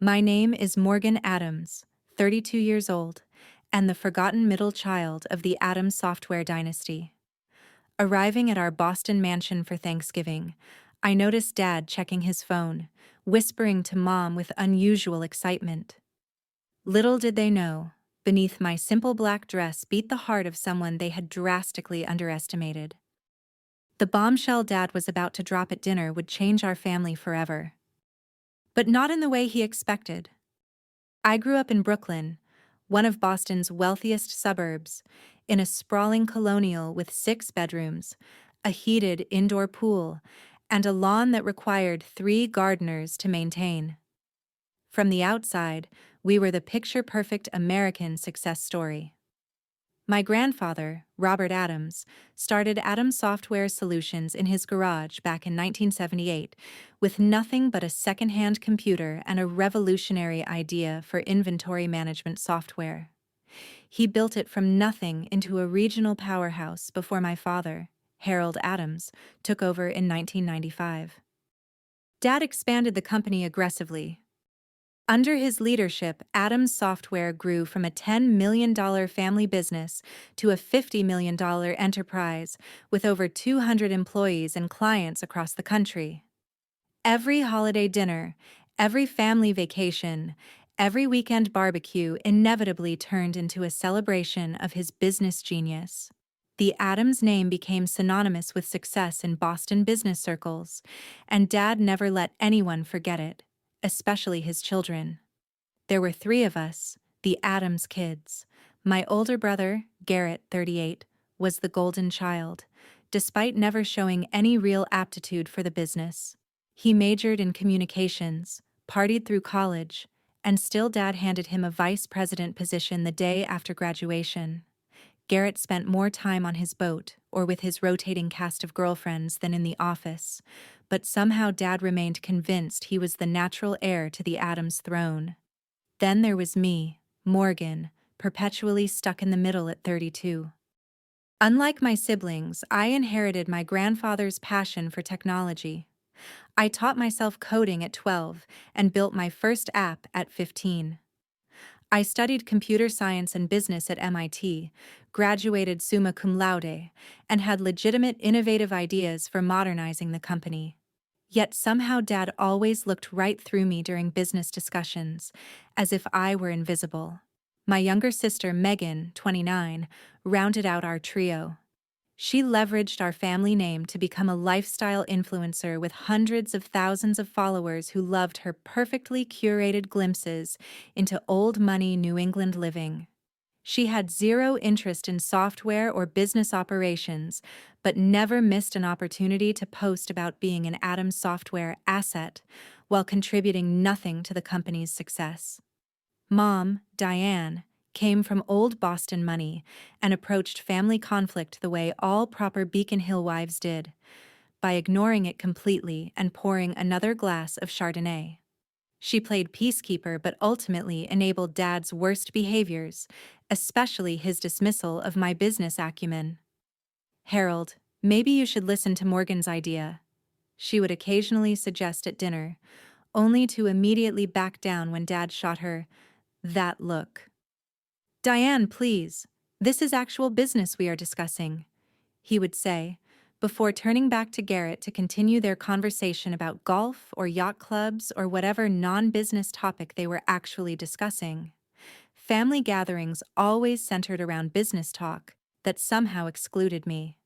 My name is Morgan Adams, 32 years old, and the forgotten middle child of the Adams software dynasty. Arriving at our Boston mansion for Thanksgiving, I noticed Dad checking his phone, whispering to Mom with unusual excitement. Little did they know, beneath my simple black dress beat the heart of someone they had drastically underestimated. The bombshell Dad was about to drop at dinner would change our family forever. But not in the way he expected. I grew up in Brooklyn, one of Boston's wealthiest suburbs, in a sprawling colonial with 6 bedrooms, a heated indoor pool, and a lawn that required 3 gardeners to maintain. From the outside, we were the picture-perfect American success story. My grandfather, Robert Adams, started Adams Software Solutions in his garage back in 1978 with nothing but a second-hand computer and a revolutionary idea for inventory management software. He built it from nothing into a regional powerhouse before my father, Harold Adams, took over in 1995. Dad expanded the company aggressively. Under his leadership, Adams Software grew from a $10 million family business to a $50 million enterprise with over 200 employees and clients across the country. Every holiday dinner, every family vacation, every weekend barbecue inevitably turned into a celebration of his business genius. The Adams name became synonymous with success in Boston business circles, and Dad never let anyone forget it, especially his children. There were 3 of us, the Adams kids. My older brother, Garrett, 38, was the golden child, despite never showing any real aptitude for the business. He majored in communications, partied through college, and still Dad handed him a vice president position the day after graduation. Garrett spent more time on his boat or with his rotating cast of girlfriends than in the office, but somehow Dad remained convinced he was the natural heir to the Adams throne. Then there was me, Morgan, perpetually stuck in the middle at 32. Unlike my siblings, I inherited my grandfather's passion for technology. I taught myself coding at 12 and built my first app at 15. I studied computer science and business at MIT, graduated summa cum laude, and had legitimate innovative ideas for modernizing the company. Yet somehow Dad always looked right through me during business discussions, as if I were invisible. My younger sister, Megan, 29, rounded out our trio. She leveraged our family name to become a lifestyle influencer with hundreds of thousands of followers who loved her perfectly curated glimpses into old-money New England living. She had zero interest in software or business operations, but never missed an opportunity to post about being an Adams Software asset while contributing nothing to the company's success. Mom, Diane, came from old Boston money and approached family conflict the way all proper Beacon Hill wives did, by ignoring it completely and pouring another glass of Chardonnay. She played peacekeeper but ultimately enabled Dad's worst behaviors, especially his dismissal of my business acumen. "Harold, maybe you should listen to Morgan's idea," she would occasionally suggest at dinner, only to immediately back down when Dad shot her that look. "Diane, please, this is actual business we are discussing," he would say, before turning back to Garrett to continue their conversation about golf or yacht clubs or whatever non-business topic they were actually discussing. Family gatherings always centered around business talk that somehow excluded me.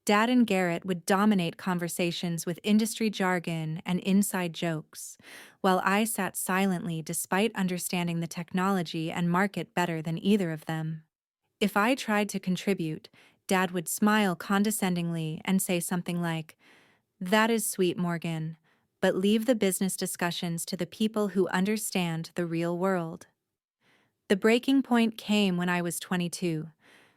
Dad and Garrett would dominate conversations with industry jargon and inside jokes, while I sat silently despite understanding the technology and market better than either of them. If I tried to contribute, Dad would smile condescendingly and say something like, "That is sweet, Morgan, but leave the business discussions to the people who understand the real world." The breaking point came when I was 22.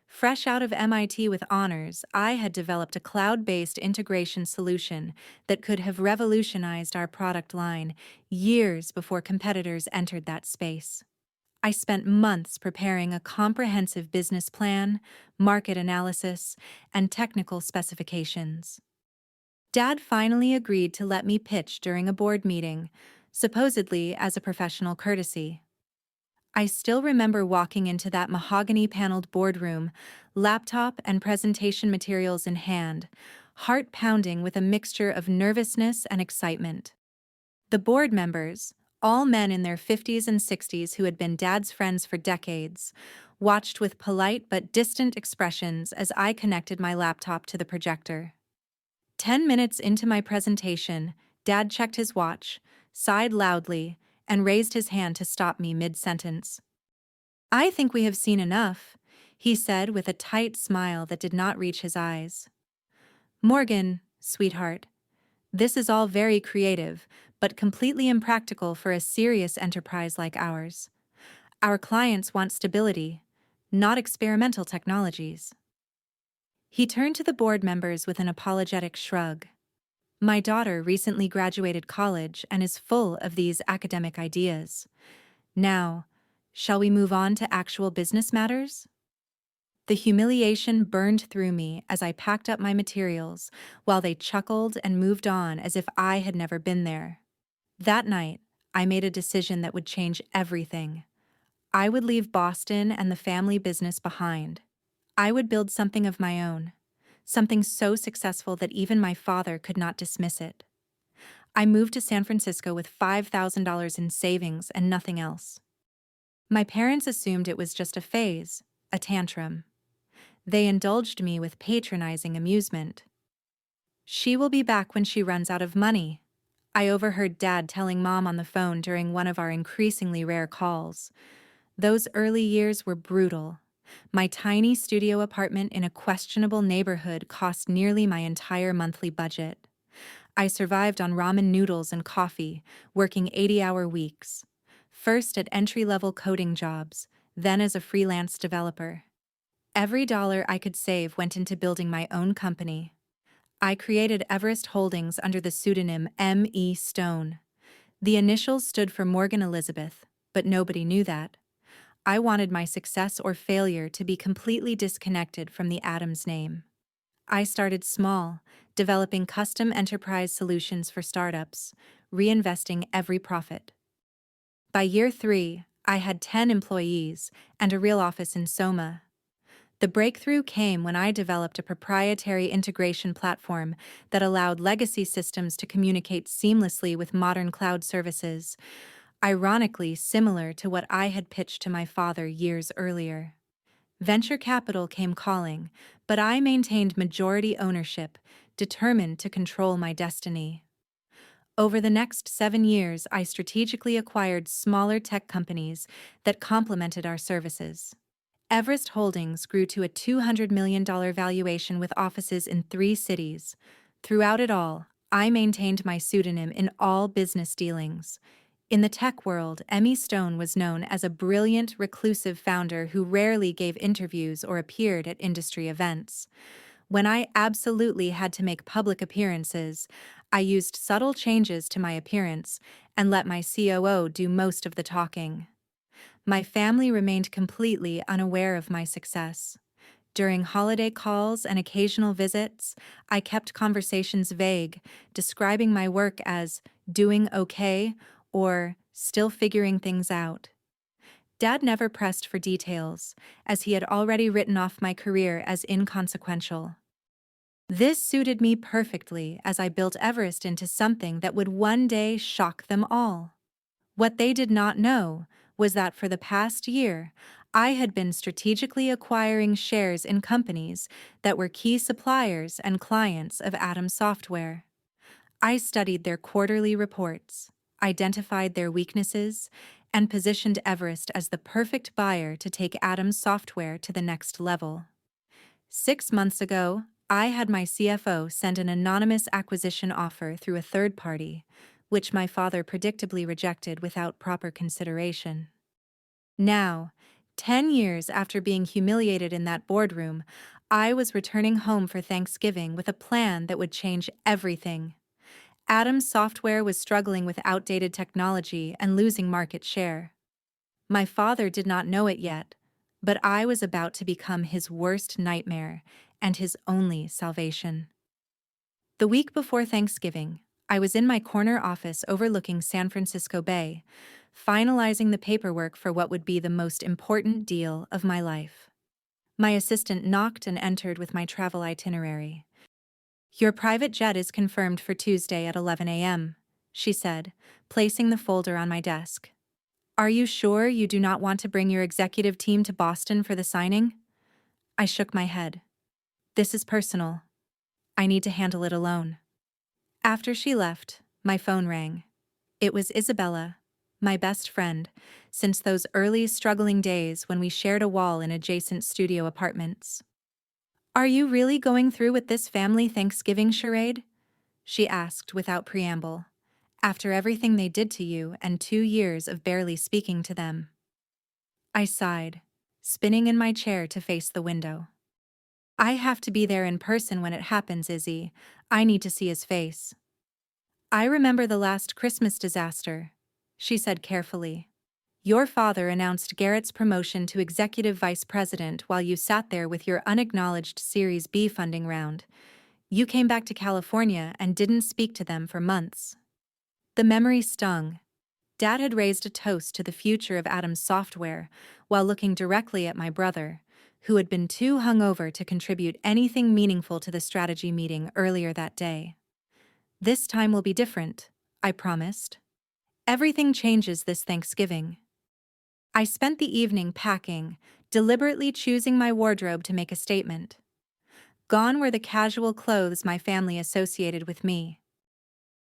Fresh out of MIT with honors, I had developed a cloud-based integration solution that could have revolutionized our product line years before competitors entered that space. I spent months preparing a comprehensive business plan, market analysis, and technical specifications. Dad finally agreed to let me pitch during a board meeting, supposedly as a professional courtesy. I still remember walking into that mahogany-paneled boardroom, laptop and presentation materials in hand, heart pounding with a mixture of nervousness and excitement. The board members, all men in their 50s and 60s who had been Dad's friends for decades, watched with polite but distant expressions as I connected my laptop to the projector. 10 minutes into my presentation, Dad checked his watch, sighed loudly, and raised his hand to stop me mid-sentence. "I think we have seen enough," he said with a tight smile that did not reach his eyes. "Morgan, sweetheart, this is all very creative, but completely impractical for a serious enterprise like ours. Our clients want stability, not experimental technologies." He turned to the board members with an apologetic shrug. "My daughter recently graduated college and is full of these academic ideas. Now, shall we move on to actual business matters?" The humiliation burned through me as I packed up my materials, while they chuckled and moved on as if I had never been there. That night, I made a decision that would change everything. I would leave Boston and the family business behind. I would build something of my own, something so successful that even my father could not dismiss it. I moved to San Francisco with $5,000 in savings and nothing else. My parents assumed it was just a phase, a tantrum. They indulged me with patronizing amusement. "She will be back when she runs out of money," I overheard Dad telling Mom on the phone during one of our increasingly rare calls. Those early years were brutal. My tiny studio apartment in a questionable neighborhood cost nearly my entire monthly budget. I survived on ramen noodles and coffee, working 80-hour weeks. First at entry-level coding jobs, then as a freelance developer. Every dollar I could save went into building my own company. I created Everest Holdings under the pseudonym M.E. Stone. The initials stood for Morgan Elizabeth, but nobody knew that. I wanted my success or failure to be completely disconnected from the Adams name. I started small, developing custom enterprise solutions for startups, reinvesting every profit. By year 3, I had 10 employees and a real office in Soma. The breakthrough came when I developed a proprietary integration platform that allowed legacy systems to communicate seamlessly with modern cloud services, ironically similar to what I had pitched to my father years earlier. Venture capital came calling, but I maintained majority ownership, determined to control my destiny. Over the next 7 years, I strategically acquired smaller tech companies that complemented our services. Everest Holdings grew to a $200 million valuation with offices in 3 cities. Throughout it all, I maintained my pseudonym in all business dealings. In the tech world, Emmy Stone was known as a brilliant, reclusive founder who rarely gave interviews or appeared at industry events. When I absolutely had to make public appearances, I used subtle changes to my appearance and let my COO do most of the talking. My family remained completely unaware of my success. During holiday calls and occasional visits, I kept conversations vague, describing my work as doing okay or still figuring things out. Dad never pressed for details, as he had already written off my career as inconsequential. This suited me perfectly as I built Everest into something that would one day shock them all. What they did not know was that for the past year, I had been strategically acquiring shares in companies that were key suppliers and clients of Atom Software. I studied their quarterly reports, identified their weaknesses, and positioned Everest as the perfect buyer to take Atom Software to the next level. 6 months ago, I had my CFO send an anonymous acquisition offer through a third party, which my father predictably rejected without proper consideration. Now, 10 years after being humiliated in that boardroom, I was returning home for Thanksgiving with a plan that would change everything. Atom Software was struggling with outdated technology and losing market share. My father did not know it yet, but I was about to become his worst nightmare and his only salvation. The week before Thanksgiving, I was in my corner office overlooking San Francisco Bay, finalizing the paperwork for what would be the most important deal of my life. My assistant knocked and entered with my travel itinerary. "Your private jet is confirmed for Tuesday at 11 a.m., she said, placing the folder on my desk. "Are you sure you do not want to bring your executive team to Boston for the signing?" I shook my head. "This is personal. I need to handle it alone." After she left, my phone rang. It was Isabella, my best friend, since those early struggling days when we shared a wall in adjacent studio apartments. "Are you really going through with this family Thanksgiving charade?" she asked without preamble, "after everything they did to you and 2 years of barely speaking to them." I sighed, spinning in my chair to face the window. "I have to be there in person when it happens, Izzy. I need to see his face." "I remember the last Christmas disaster," she said carefully. "Your father announced Garrett's promotion to executive vice president while you sat there with your unacknowledged Series B funding round. You came back to California and didn't speak to them for months." The memory stung. Dad had raised a toast to the future of Adam's software while looking directly at my brother, who had been too hungover to contribute anything meaningful to the strategy meeting earlier that day. "This time will be different," I promised. "Everything changes this Thanksgiving." I spent the evening packing, deliberately choosing my wardrobe to make a statement. Gone were the casual clothes my family associated with me.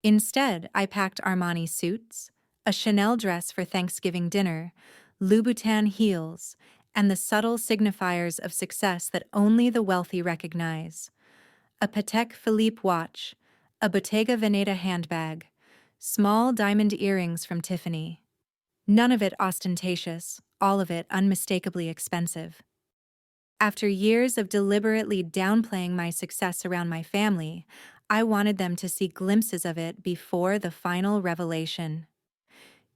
Instead, I packed Armani suits, a Chanel dress for Thanksgiving dinner, Louboutin heels, and the subtle signifiers of success that only the wealthy recognize: a Patek Philippe watch, a Bottega Veneta handbag, small diamond earrings from Tiffany. None of it ostentatious, all of it unmistakably expensive. After years of deliberately downplaying my success around my family, I wanted them to see glimpses of it before the final revelation.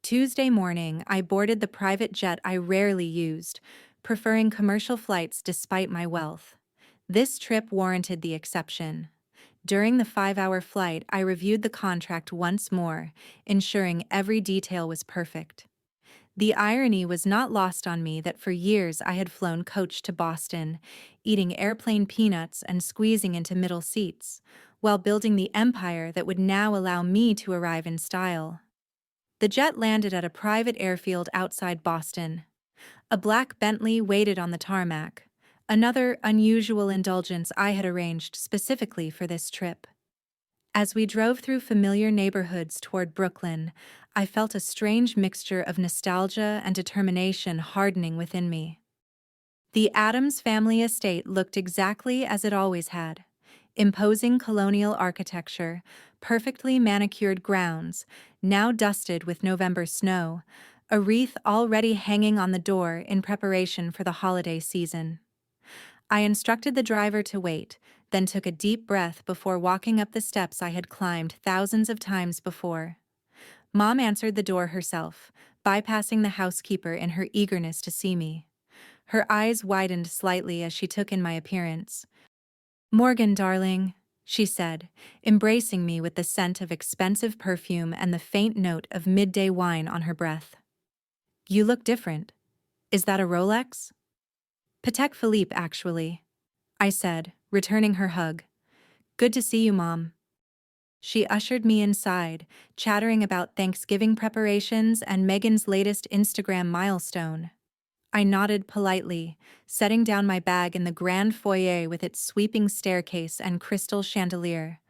Tuesday morning, I boarded the private jet I rarely used, preferring commercial flights despite my wealth. This trip warranted the exception. During the 5-hour flight, I reviewed the contract once more, ensuring every detail was perfect. The irony was not lost on me that for years I had flown coach to Boston, eating airplane peanuts and squeezing into middle seats, while building the empire that would now allow me to arrive in style. The jet landed at a private airfield outside Boston. A black Bentley waited on the tarmac, another unusual indulgence I had arranged specifically for this trip. As we drove through familiar neighborhoods toward Brooklyn, I felt a strange mixture of nostalgia and determination hardening within me. The Addams family estate looked exactly as it always had: imposing colonial architecture, perfectly manicured grounds, now dusted with November snow, a wreath already hanging on the door in preparation for the holiday season. I instructed the driver to wait, then took a deep breath before walking up the steps I had climbed thousands of times before. Mom answered the door herself, bypassing the housekeeper in her eagerness to see me. Her eyes widened slightly as she took in my appearance. "Morgan, darling," she said, embracing me with the scent of expensive perfume and the faint note of midday wine on her breath. "You look different. Is that a Rolex?" "Patek Philippe, actually," I said, returning her hug. "Good to see you, Mom." She ushered me inside, chattering about Thanksgiving preparations and Megan's latest Instagram milestone. I nodded politely, setting down my bag in the grand foyer with its sweeping staircase and crystal chandelier.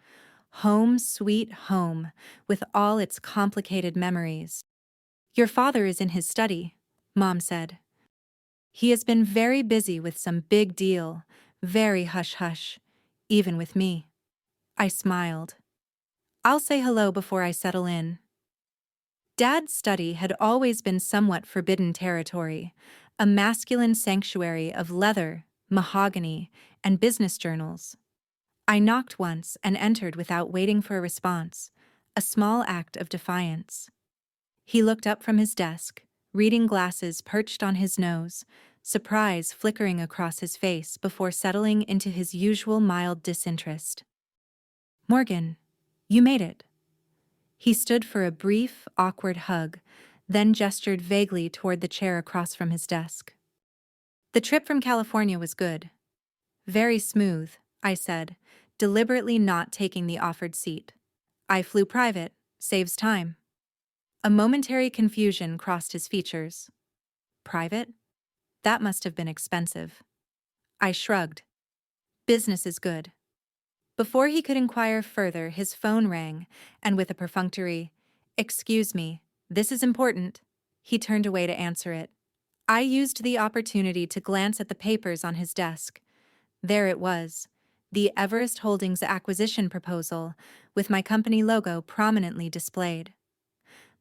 Home, sweet home, with all its complicated memories. "Your father is in his study," Mom said. "He has been very busy with some big deal, very hush-hush, even with me." I smiled. "I'll say hello before I settle in." Dad's study had always been somewhat forbidden territory, a masculine sanctuary of leather, mahogany, and business journals. I knocked once and entered without waiting for a response, a small act of defiance. He looked up from his desk, reading glasses perched on his nose, surprise flickering across his face before settling into his usual mild disinterest. "Morgan, you made it. He stood for a brief, awkward hug, then gestured vaguely toward the chair across from his desk. The trip from California was good. Very smooth, I said, deliberately not taking the offered seat. I flew private, saves time. A momentary confusion crossed his features. Private? That must have been expensive. I shrugged. Business is good. Before he could inquire further, his phone rang, and with a perfunctory, "Excuse me, this is important," he turned away to answer it. I used the opportunity to glance at the papers on his desk. There it was, the Everest Holdings acquisition proposal, with my company logo prominently displayed.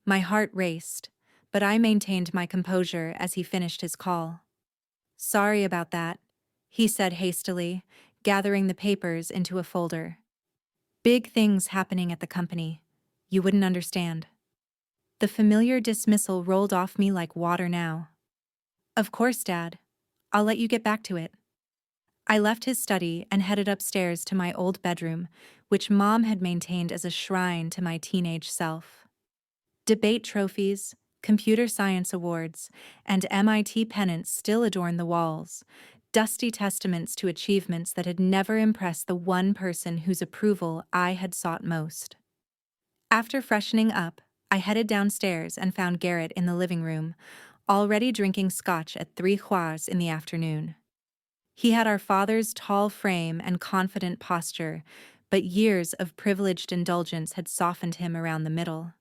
My heart raced, but I maintained my composure as he finished his call. "Sorry about that," he said hastily, gathering the papers into a folder. "Big things happening at the company. You wouldn't understand." The familiar dismissal rolled off me like water now. "Of course, Dad. I'll let you get back to it." I left his study and headed upstairs to my old bedroom, which Mom had maintained as a shrine to my teenage self. Debate trophies, computer science awards, and MIT pennants still adorn the walls, dusty testaments to achievements that had never impressed the one person whose approval I had sought most. After freshening up, I headed downstairs and found Garrett in the living room, already drinking scotch at 3 Juars in the afternoon. He had our father's tall frame and confident posture, but years of privileged indulgence had softened him around the middle.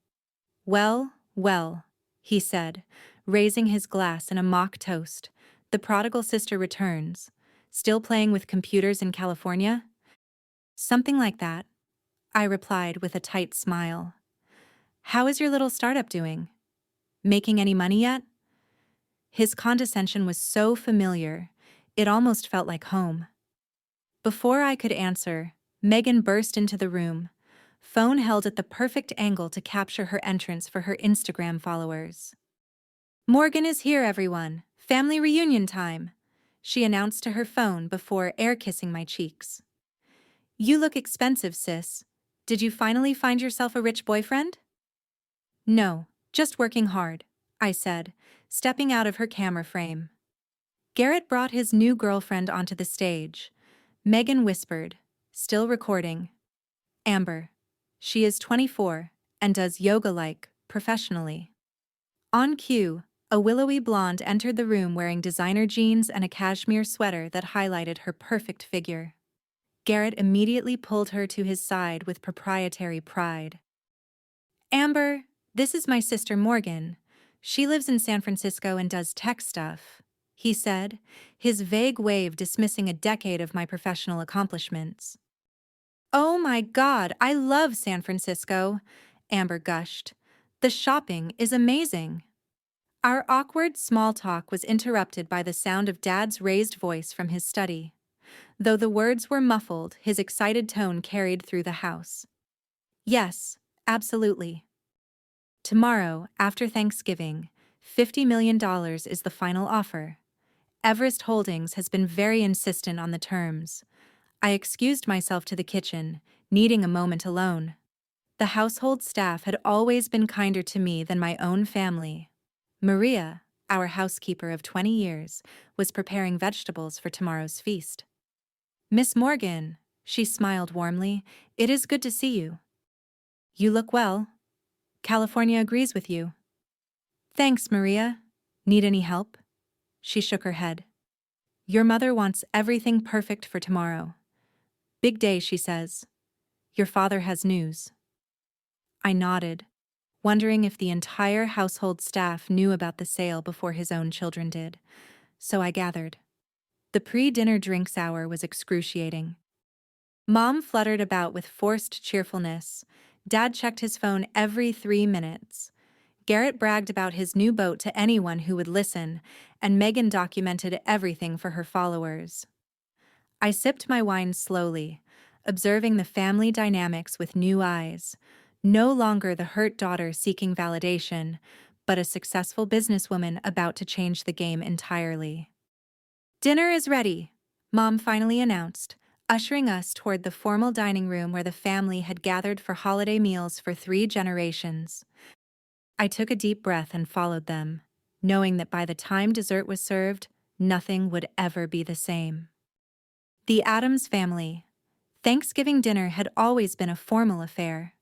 "Well, well," he said, raising his glass in a mock toast. "The prodigal sister returns. Still playing with computers in California?" "Something like that," I replied with a tight smile. "How is your little startup doing? Making any money yet?" His condescension was so familiar, it almost felt like home. Before I could answer, Megan burst into the room, phone held at the perfect angle to capture her entrance for her Instagram followers. "Morgan is here, everyone. Family reunion time," she announced to her phone before air-kissing my cheeks. "You look expensive, sis. Did you finally find yourself a rich boyfriend?" "No, just working hard," I said, stepping out of her camera frame. Garrett brought his new girlfriend onto the stage. Megan whispered, still recording, "Amber. She is 24 and does yoga professionally." On cue, a willowy blonde entered the room wearing designer jeans and a cashmere sweater that highlighted her perfect figure. Garrett immediately pulled her to his side with proprietary pride. "Amber, this is my sister Morgan. She lives in San Francisco and does tech stuff," he said, his vague wave dismissing a decade of my professional accomplishments. "Oh my God, I love San Francisco," Amber gushed. "The shopping is amazing." Our awkward small talk was interrupted by the sound of Dad's raised voice from his study. Though the words were muffled, his excited tone carried through the house. "Yes, absolutely. Tomorrow, after Thanksgiving, $50 million is the final offer. Everest Holdings has been very insistent on the terms." I excused myself to the kitchen, needing a moment alone. The household staff had always been kinder to me than my own family. Maria, our housekeeper of 20 years, was preparing vegetables for tomorrow's feast. "Miss Morgan," she smiled warmly, "it is good to see you. You look well. California agrees with you." "Thanks, Maria. Need any help?" She shook her head. "Your mother wants everything perfect for tomorrow. Big day, she says. Your father has news." I nodded, wondering if the entire household staff knew about the sale before his own children did. So I gathered. The pre-dinner drinks hour was excruciating. Mom fluttered about with forced cheerfulness. Dad checked his phone every 3 minutes. Garrett bragged about his new boat to anyone who would listen, and Megan documented everything for her followers. I sipped my wine slowly, observing the family dynamics with new eyes. No longer the hurt daughter seeking validation, but a successful businesswoman about to change the game entirely. "Dinner is ready," Mom finally announced, ushering us toward the formal dining room where the family had gathered for holiday meals for 3 generations. I took a deep breath and followed them, knowing that by the time dessert was served, nothing would ever be the same. The Addams family. Thanksgiving dinner had always been a formal affair.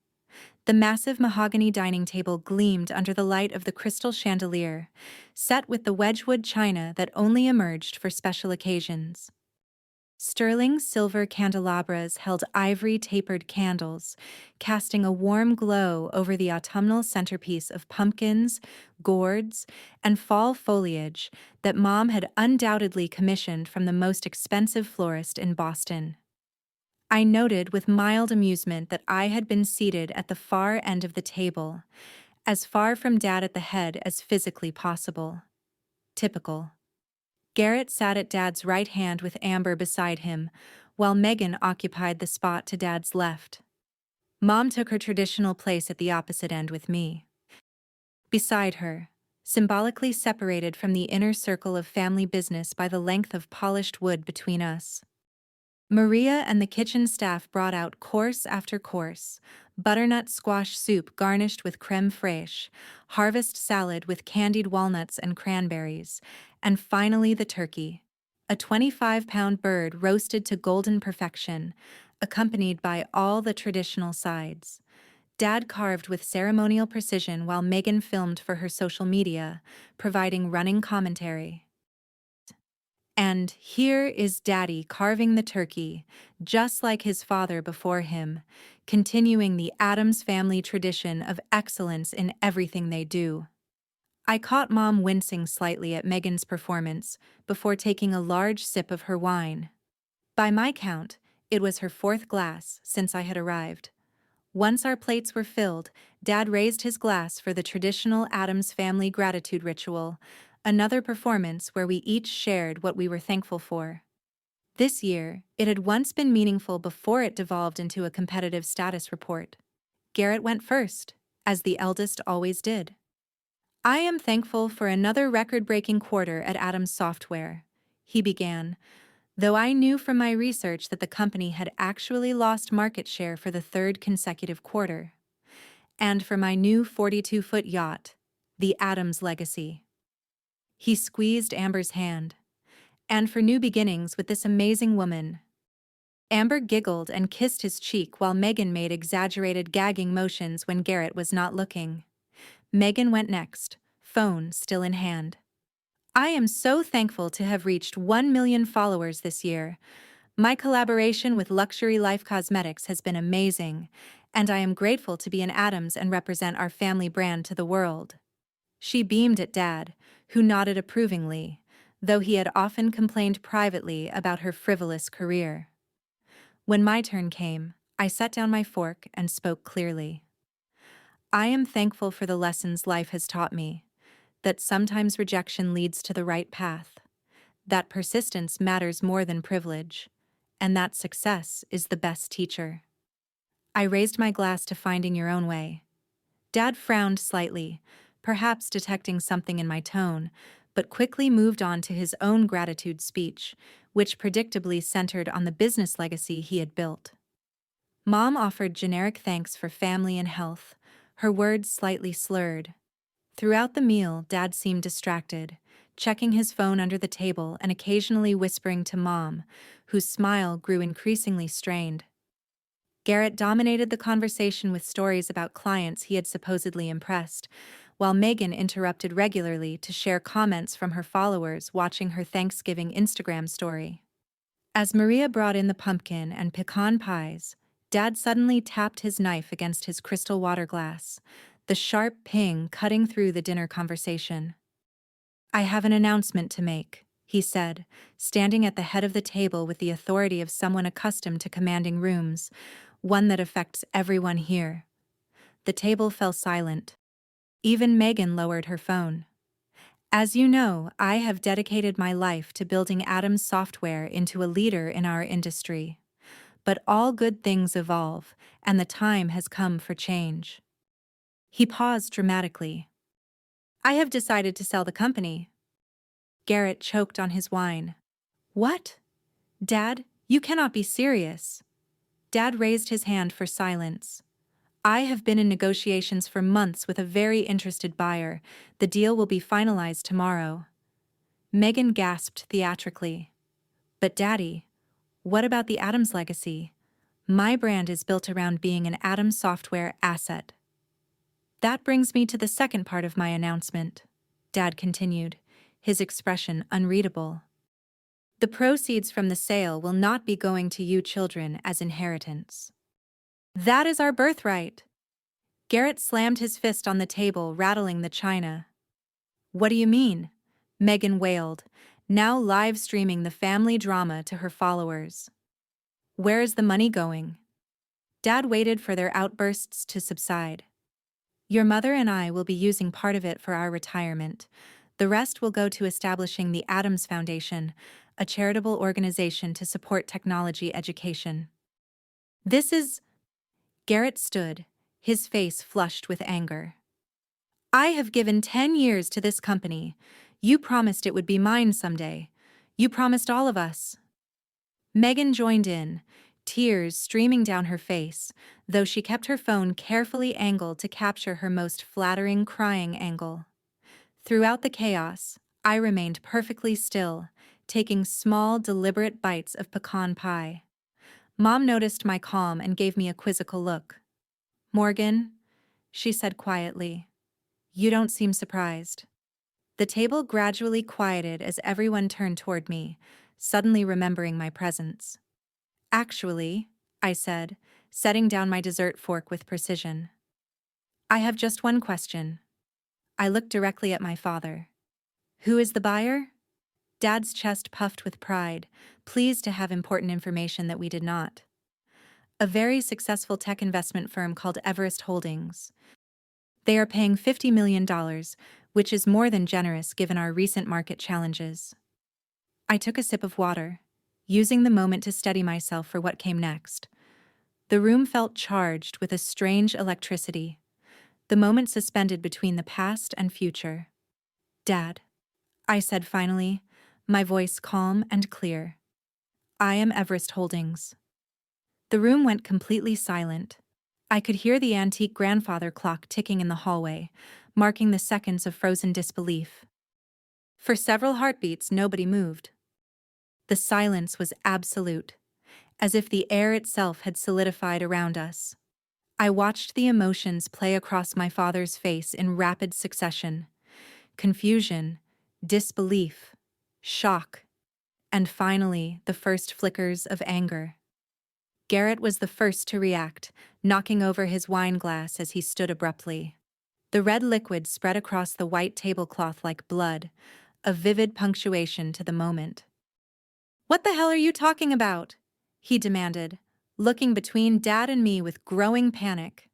The massive mahogany dining table gleamed under the light of the crystal chandelier, set with the Wedgwood china that only emerged for special occasions. Sterling silver candelabras held ivory tapered candles, casting a warm glow over the autumnal centerpiece of pumpkins, gourds, and fall foliage that Mom had undoubtedly commissioned from the most expensive florist in Boston. I noted with mild amusement that I had been seated at the far end of the table, as far from Dad at the head as physically possible. Typical. Garrett sat at Dad's right hand with Amber beside him, while Megan occupied the spot to Dad's left. Mom took her traditional place at the opposite end with me. Beside her, symbolically separated from the inner circle of family business by the length of polished wood between us, Maria and the kitchen staff brought out course after course: butternut squash soup garnished with creme fraiche, harvest salad with candied walnuts and cranberries, and finally the turkey, a 25-pound bird roasted to golden perfection, accompanied by all the traditional sides. Dad carved with ceremonial precision while Megan filmed for her social media, providing running commentary. And here is Daddy carving the turkey, just like his father before him, continuing the Addams family tradition of excellence in everything they do. I caught Mom wincing slightly at Megan's performance before taking a large sip of her wine. By my count, it was her 4th glass since I had arrived. Once our plates were filled, Dad raised his glass for the traditional Addams family gratitude ritual, another performance where we each shared what we were thankful for. This year, it had once been meaningful before it devolved into a competitive status report. Garrett went first, as the eldest always did. "I am thankful for another record-breaking quarter at Addams Software," he began, though I knew from my research that the company had actually lost market share for the 3rd consecutive quarter. "And for my new 42-foot yacht, the Addams Legacy." He squeezed Amber's hand. "And for new beginnings with this amazing woman." Amber giggled and kissed his cheek while Megan made exaggerated gagging motions when Garrett was not looking. Megan went next, phone still in hand. "I am so thankful to have reached 1 million followers this year. My collaboration with Luxury Life Cosmetics has been amazing, and I am grateful to be an Addams and represent our family brand to the world." She beamed at Dad, who nodded approvingly, though he had often complained privately about her frivolous career. When my turn came, I set down my fork and spoke clearly. "I am thankful for the lessons life has taught me, that sometimes rejection leads to the right path, that persistence matters more than privilege, and that success is the best teacher." I raised my glass to finding your own way. Dad frowned slightly, perhaps detecting something in my tone, but quickly moved on to his own gratitude speech, which predictably centered on the business legacy he had built. Mom offered generic thanks for family and health, her words slightly slurred. Throughout the meal, Dad seemed distracted, checking his phone under the table and occasionally whispering to Mom, whose smile grew increasingly strained. Garrett dominated the conversation with stories about clients he had supposedly impressed, while Megan interrupted regularly to share comments from her followers watching her Thanksgiving Instagram story. As Maria brought in the pumpkin and pecan pies, Dad suddenly tapped his knife against his crystal water glass, the sharp ping cutting through the dinner conversation. "I have an announcement to make," he said, standing at the head of the table with the authority of someone accustomed to commanding rooms, one that affects everyone here. The table fell silent. Even Megan lowered her phone. "As you know, I have dedicated my life to building Addams Software into a leader in our industry. But all good things evolve, and the time has come for change." He paused dramatically. "I have decided to sell the company." Garrett choked on his wine. "What? Dad, You cannot be serious. Dad raised his hand for silence. I have been in negotiations for months with a very interested buyer. The deal will be finalized tomorrow. Megan gasped theatrically. But Daddy, what about the Adams legacy? My brand is built around being an Adams software asset. That brings me to the second part of my announcement, Dad continued, his expression unreadable. The proceeds from the sale will not be going to you children as inheritance. That is our birthright. Garrett slammed his fist on the table, rattling the china. What do you mean? Megan wailed, now live streaming the family drama to her followers. Where is the money going? Dad waited for their outbursts to subside. Your mother and I will be using part of it for our retirement. The rest will go to establishing the Adams Foundation, a charitable organization to support technology education. This is... Garrett stood, his face flushed with anger. I have given 10 years to this company. You promised it would be mine someday. You promised all of us. Megan joined in, tears streaming down her face, though she kept her phone carefully angled to capture her most flattering crying angle. Throughout the chaos, I remained perfectly still, taking small, deliberate bites of pecan pie. Mom noticed my calm and gave me a quizzical look. Morgan, she said quietly, you don't seem surprised. The table gradually quieted as everyone turned toward me, suddenly remembering my presence. Actually, I said, setting down my dessert fork with precision. I have just one question. I looked directly at my father. Who is the buyer? Dad's chest puffed with pride, pleased to have important information that we did not. A very successful tech investment firm called Everest Holdings. They are paying $50 million, which is more than generous given our recent market challenges. I took a sip of water, using the moment to steady myself for what came next. The room felt charged with a strange electricity, the moment suspended between the past and future. Dad, I said finally, my voice calm and clear. I am Everest Holdings. The room went completely silent. I could hear the antique grandfather clock ticking in the hallway, marking the seconds of frozen disbelief. For several heartbeats, nobody moved. The silence was absolute, as if the air itself had solidified around us. I watched the emotions play across my father's face in rapid succession: confusion, disbelief, shock, and finally the first flickers of anger. Garrett was the first to react, knocking over his wine glass as he stood abruptly. The red liquid spread across the white tablecloth like blood, a vivid punctuation to the moment. What the hell are you talking about? He demanded, looking between Dad and me with growing panic.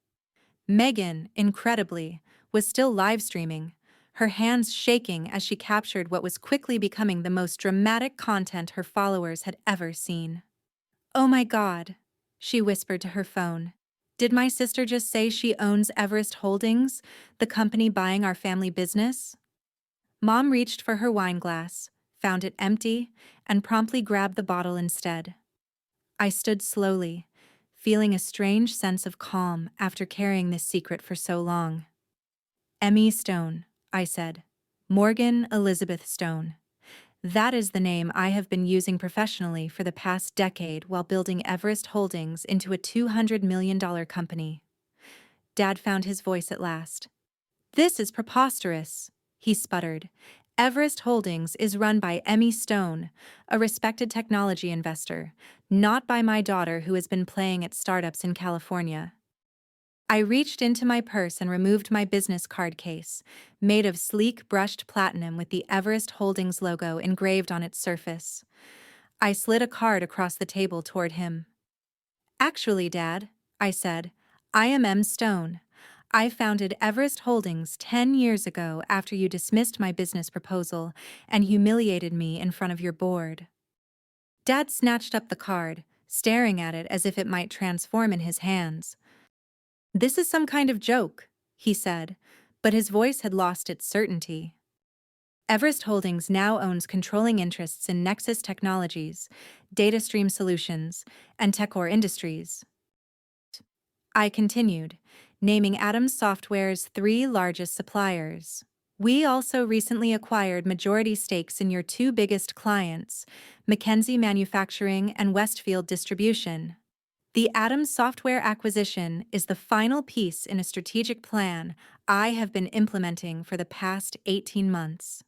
Megan, incredibly, was still live streaming, her hands shaking as she captured what was quickly becoming the most dramatic content her followers had ever seen. Oh my God, she whispered to her phone. Did my sister just say she owns Everest Holdings, the company buying our family business? Mom reached for her wine glass, found it empty, and promptly grabbed the bottle instead. I stood slowly, feeling a strange sense of calm after carrying this secret for so long. Emmy Stone, I said. Morgan Elizabeth Stone. That is the name I have been using professionally for the past decade while building Everest Holdings into a $200 million company. Dad found his voice at last. This is preposterous, he sputtered. Everest Holdings is run by Emmy Stone, a respected technology investor, not by my daughter who has been playing at startups in California. I reached into my purse and removed my business card case, made of sleek brushed platinum with the Everest Holdings logo engraved on its surface. I slid a card across the table toward him. Actually, Dad, I said, I am M. Stone. I founded Everest Holdings 10 years ago after you dismissed my business proposal and humiliated me in front of your board. Dad snatched up the card, staring at it as if it might transform in his hands. This is some kind of joke, he said, but his voice had lost its certainty. Everest Holdings now owns controlling interests in Nexus Technologies, DataStream Solutions, and Techcore Industries. I continued, naming Adams Software's three largest suppliers. We also recently acquired majority stakes in your two biggest clients, McKinsey Manufacturing and Westfield Distribution. The Adams Software acquisition is the final piece in a strategic plan I have been implementing for the past 18 months.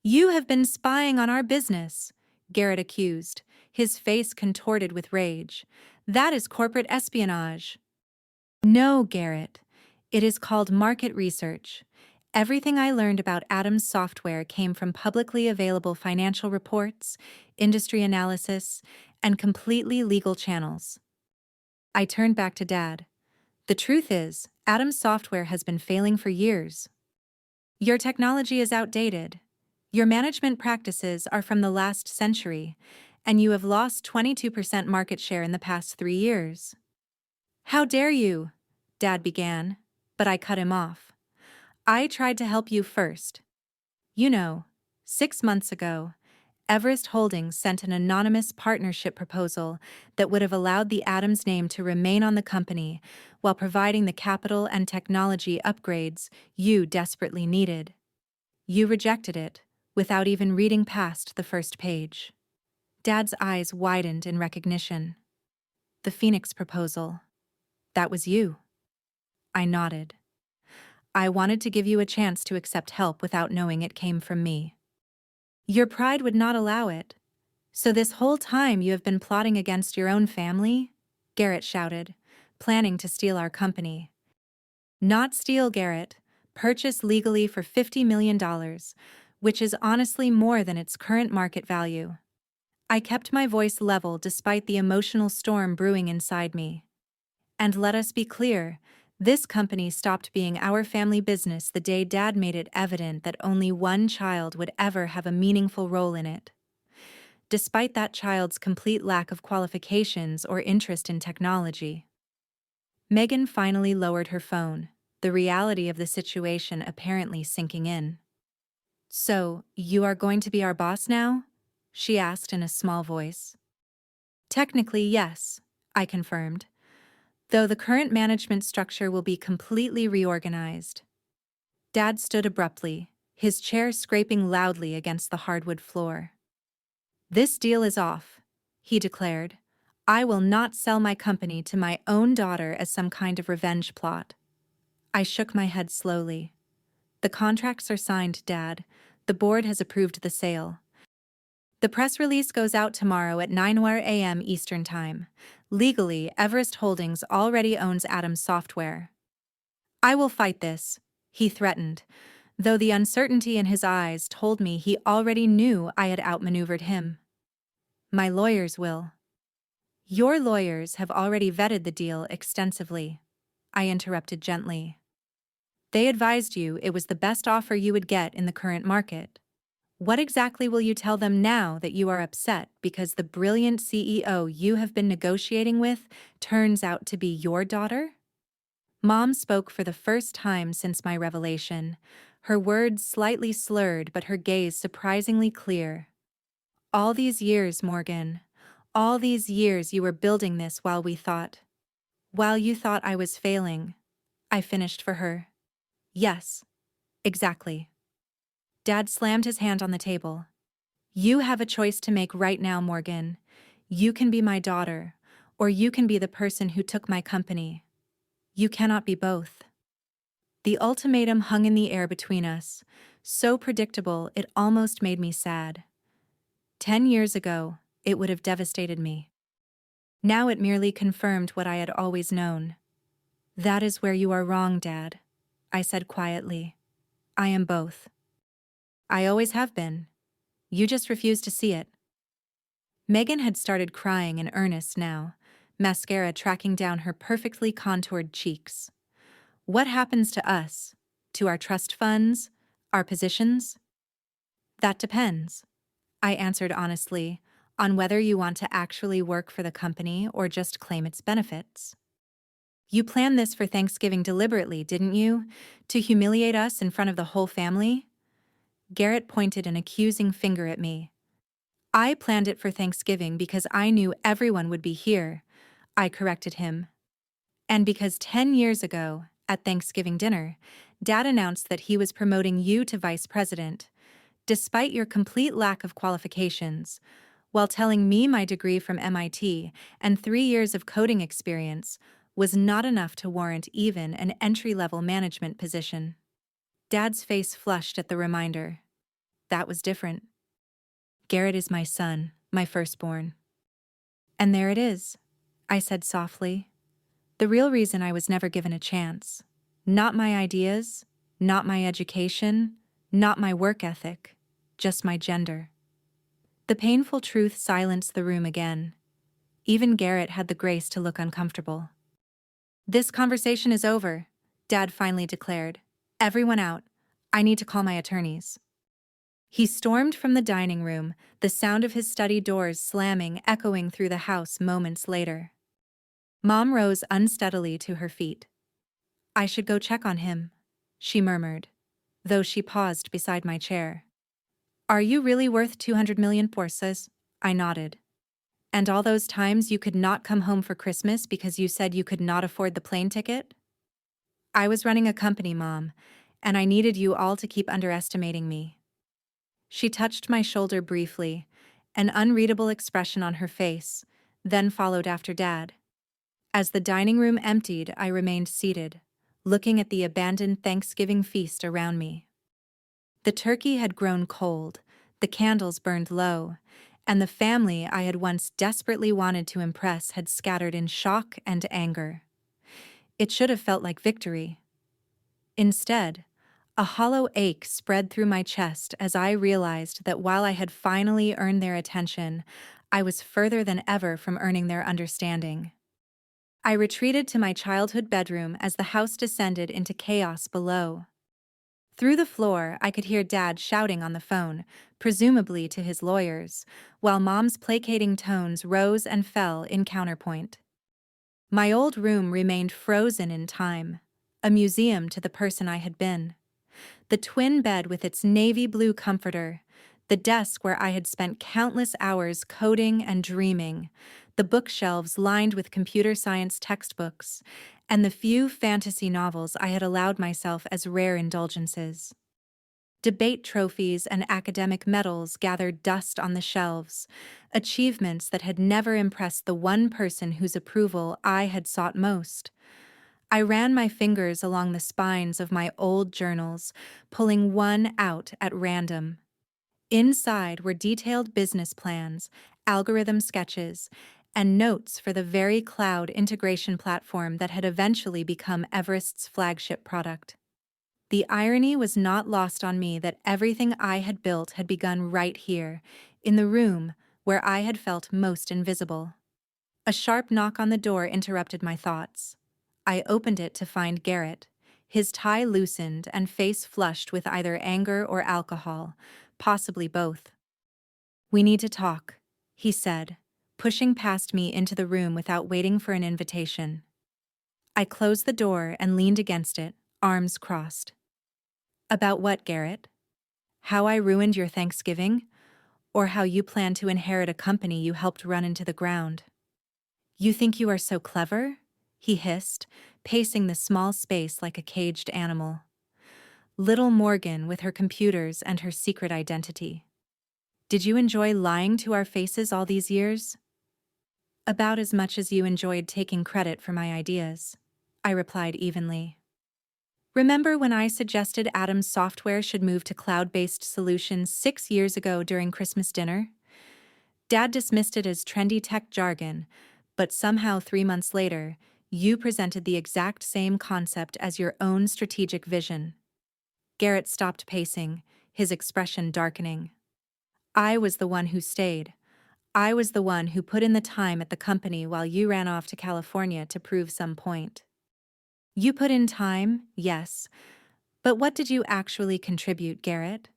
You have been spying on our business, Garrett accused, his face contorted with rage. That is corporate espionage. No, Garrett. It is called market research. Everything I learned about Adams Software came from publicly available financial reports, industry analysis, and completely legal channels. I turned back to Dad. The truth is, Adams Software has been failing for years. Your technology is outdated. Your management practices are from the last century, and you have lost 22% market share in the past 3 years. How dare you? Dad began, but I cut him off. I tried to help you first. 6 months ago, Everest Holdings sent an anonymous partnership proposal that would have allowed the Adams name to remain on the company while providing the capital and technology upgrades you desperately needed. You rejected it, without even reading past the first page. Dad's eyes widened in recognition. The Phoenix proposal. That was you. I nodded. I wanted to give you a chance to accept help without knowing it came from me. Your pride would not allow it. So this whole time you have been plotting against your own family? Garrett shouted, planning to steal our company. Not steal, Garrett. Purchase legally for $50 million, which is honestly more than its current market value. I kept my voice level despite the emotional storm brewing inside me. And let us be clear, this company stopped being our family business the day Dad made it evident that only one child would ever have a meaningful role in it. Despite that child's complete lack of qualifications or interest in technology. Megan finally lowered her phone, the reality of the situation apparently sinking in. So, you are going to be our boss now? She asked in a small voice. Technically, yes, I confirmed, though the current management structure will be completely reorganized. Dad stood abruptly, his chair scraping loudly against the hardwood floor. This deal is off, he declared. I will not sell my company to my own daughter as some kind of revenge plot. I shook my head slowly. The contracts are signed, Dad. The board has approved the sale. The press release goes out tomorrow at 9 a.m. Eastern Time. Legally, Everest Holdings already owns Adams Software. I will fight this, he threatened, though the uncertainty in his eyes told me he already knew I had outmaneuvered him. My lawyers will. Your lawyers have already vetted the deal extensively, I interrupted gently. They advised you it was the best offer you would get in the current market. What exactly will you tell them now that you are upset because the brilliant CEO you have been negotiating with turns out to be your daughter? Mom spoke for the first time since my revelation, her words slightly slurred but her gaze surprisingly clear. All these years, Morgan, all these years you were building this while you thought I was failing, I finished for her. Yes, exactly. Dad slammed his hand on the table. You have a choice to make right now, Morgan. You can be my daughter, or you can be the person who took my company. You cannot be both. The ultimatum hung in the air between us, so predictable it almost made me sad. 10 years ago, it would have devastated me. Now it merely confirmed what I had always known. That is where you are wrong, Dad, I said quietly. I am both. I always have been. You just refuse to see it. Megan had started crying in earnest now, mascara tracking down her perfectly contoured cheeks. What happens to us? To our trust funds? Our positions? That depends, I answered honestly, on whether you want to actually work for the company or just claim its benefits. You planned this for Thanksgiving deliberately, didn't you? To humiliate us in front of the whole family? Garrett pointed an accusing finger at me. I planned it for Thanksgiving because I knew everyone would be here, I corrected him. And because 10 years ago, at Thanksgiving dinner, Dad announced that he was promoting you to vice president, despite your complete lack of qualifications, while telling me my degree from MIT and 3 years of coding experience was not enough to warrant even an entry-level management position. Dad's face flushed at the reminder. That was different. Garrett is my son, my firstborn. And there it is, I said softly. The real reason I was never given a chance. Not my ideas, not my education, not my work ethic, just my gender. The painful truth silenced the room again. Even Garrett had the grace to look uncomfortable. This conversation is over, Dad finally declared. Everyone out. I need to call my attorneys. He stormed from the dining room, the sound of his study doors slamming echoing through the house moments later. Mom rose unsteadily to her feet. I should go check on him, she murmured, though she paused beside my chair. Are you really worth 200 million pesos? I nodded. And all those times you could not come home for Christmas because you said you could not afford the plane ticket? I was running a company, Mom, and I needed you all to keep underestimating me. She touched my shoulder briefly, an unreadable expression on her face, then followed after Dad. As the dining room emptied, I remained seated, looking at the abandoned Thanksgiving feast around me. The turkey had grown cold, the candles burned low, and the family I had once desperately wanted to impress had scattered in shock and anger. It should have felt like victory. Instead, a hollow ache spread through my chest as I realized that while I had finally earned their attention, I was further than ever from earning their understanding. I retreated to my childhood bedroom as the house descended into chaos below. Through the floor, I could hear Dad shouting on the phone, presumably to his lawyers, while Mom's placating tones rose and fell in counterpoint. My old room remained frozen in time, a museum to the person I had been. The twin bed with its navy blue comforter, the desk where I had spent countless hours coding and dreaming, the bookshelves lined with computer science textbooks, and the few fantasy novels I had allowed myself as rare indulgences. Debate trophies and academic medals gathered dust on the shelves, achievements that had never impressed the one person whose approval I had sought most. I ran my fingers along the spines of my old journals, pulling one out at random. Inside were detailed business plans, algorithm sketches, and notes for the very cloud integration platform that had eventually become Everest's flagship product. The irony was not lost on me that everything I had built had begun right here, in the room where I had felt most invisible. A sharp knock on the door interrupted my thoughts. I opened it to find Garrett, his tie loosened and face flushed with either anger or alcohol, possibly both. We need to talk, he said, pushing past me into the room without waiting for an invitation. I closed the door and leaned against it, arms crossed. About what, Garrett? How I ruined your Thanksgiving? Or how you plan to inherit a company you helped run into the ground? You think you are so clever? He hissed, pacing the small space like a caged animal. Little Morgan with her computers and her secret identity. Did you enjoy lying to our faces all these years? About as much as you enjoyed taking credit for my ideas, I replied evenly. Remember when I suggested Adam's software should move to cloud-based solutions 6 years ago during Christmas dinner? Dad dismissed it as trendy tech jargon, but somehow 3 months later, you presented the exact same concept as your own strategic vision. Garrett stopped pacing, his expression darkening. I was the one who stayed. I was the one who put in the time at the company while you ran off to California to prove some point. You put in time, yes, but what did you actually contribute, Garrett?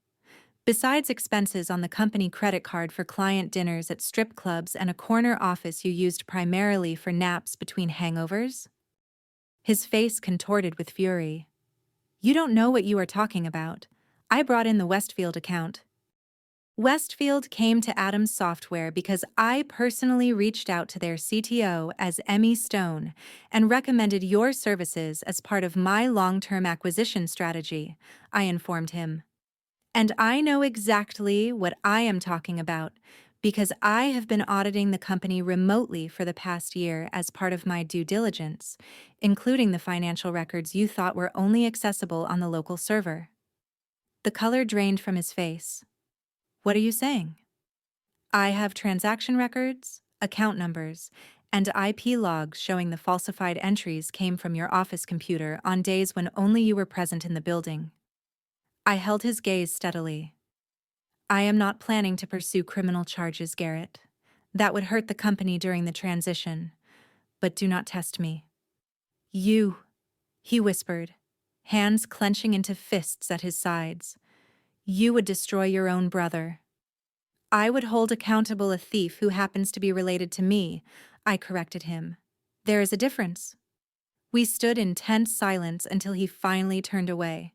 Besides expenses on the company credit card for client dinners at strip clubs and a corner office you used primarily for naps between hangovers? His face contorted with fury. You don't know what you are talking about. I brought in the Westfield account. Westfield came to Adams Software because I personally reached out to their CTO as Emmy Stone and recommended your services as part of my long-term acquisition strategy, I informed him. And I know exactly what I am talking about because I have been auditing the company remotely for the past year as part of my due diligence, including the financial records you thought were only accessible on the local server. The color drained from his face. What are you saying? I have transaction records, account numbers, and IP logs showing the falsified entries came from your office computer on days when only you were present in the building. I held his gaze steadily. I am not planning to pursue criminal charges, Garrett. That would hurt the company during the transition. But do not test me. You, he whispered, hands clenching into fists at his sides. You would destroy your own brother. I would hold accountable a thief who happens to be related to me, I corrected him. There is a difference. We stood in tense silence until he finally turned away.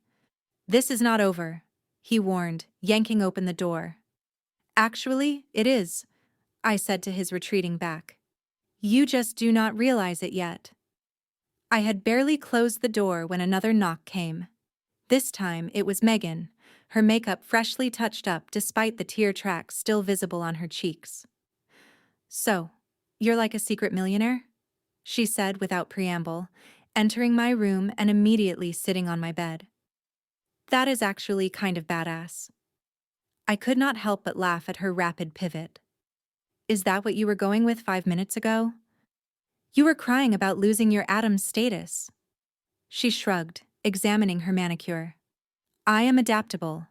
This is not over, he warned, yanking open the door. Actually, it is, I said to his retreating back. You just do not realize it yet. I had barely closed the door when another knock came. This time it was Megan, her makeup freshly touched up despite the tear tracks still visible on her cheeks. So, you're like a secret millionaire? She said without preamble, entering my room and immediately sitting on my bed. That is actually kind of badass. I could not help but laugh at her rapid pivot. Is that what you were going with 5 minutes ago? You were crying about losing your Adams status. She shrugged, examining her manicure. I am adaptable.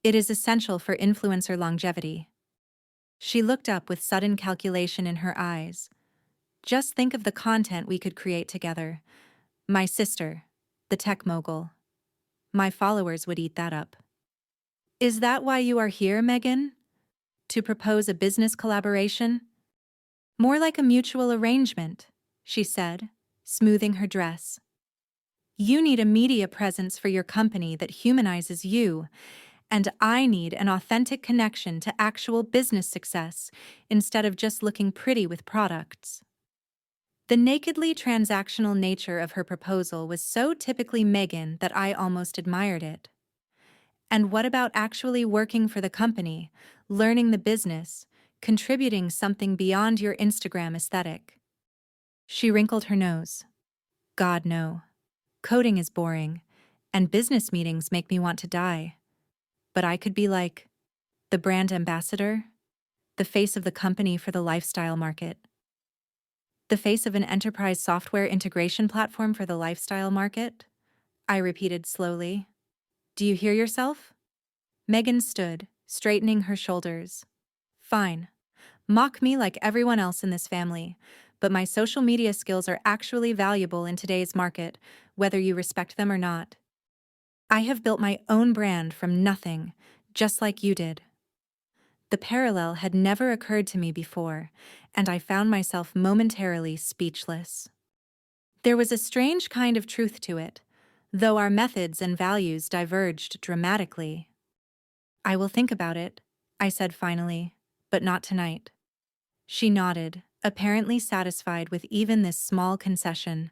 It is essential for influencer longevity. She looked up with sudden calculation in her eyes. Just think of the content we could create together. My sister, the tech mogul. My followers would eat that up. Is that why you are here, Megan? To propose a business collaboration? More like a mutual arrangement, she said, smoothing her dress. You need a media presence for your company that humanizes you, and I need an authentic connection to actual business success instead of just looking pretty with products. The nakedly transactional nature of her proposal was so typically Megan that I almost admired it. And what about actually working for the company, learning the business, contributing something beyond your Instagram aesthetic? She wrinkled her nose. God, no. Coding is boring, and business meetings make me want to die. But I could be like the brand ambassador, the face of the company for the lifestyle market, the face of an enterprise software integration platform for the lifestyle market, I repeated slowly. Do you hear yourself? Megan stood, straightening her shoulders. Fine. Mock me like everyone else in this family, but my social media skills are actually valuable in today's market, whether you respect them or not. I have built my own brand from nothing, just like you did. The parallel had never occurred to me before, and I found myself momentarily speechless. There was a strange kind of truth to it, though our methods and values diverged dramatically. I will think about it, I said finally, but not tonight. She nodded, apparently satisfied with even this small concession.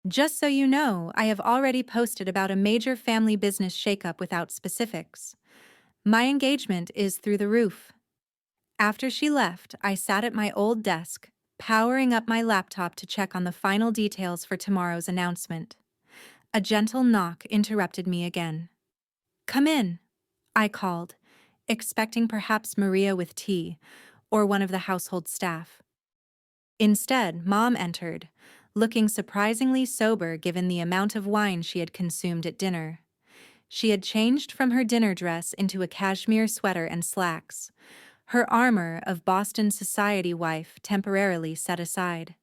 Just so you know, I have already posted about a major family business shakeup without specifics. My engagement is through the roof. After she left, I sat at my old desk, powering up my laptop to check on the final details for tomorrow's announcement. A gentle knock interrupted me again. Come in, I called, expecting perhaps Maria with tea, or one of the household staff. Instead, Mom entered, looking surprisingly sober given the amount of wine she had consumed at dinner. She had changed from her dinner dress into a cashmere sweater and slacks, her armor of Boston society wife temporarily set aside.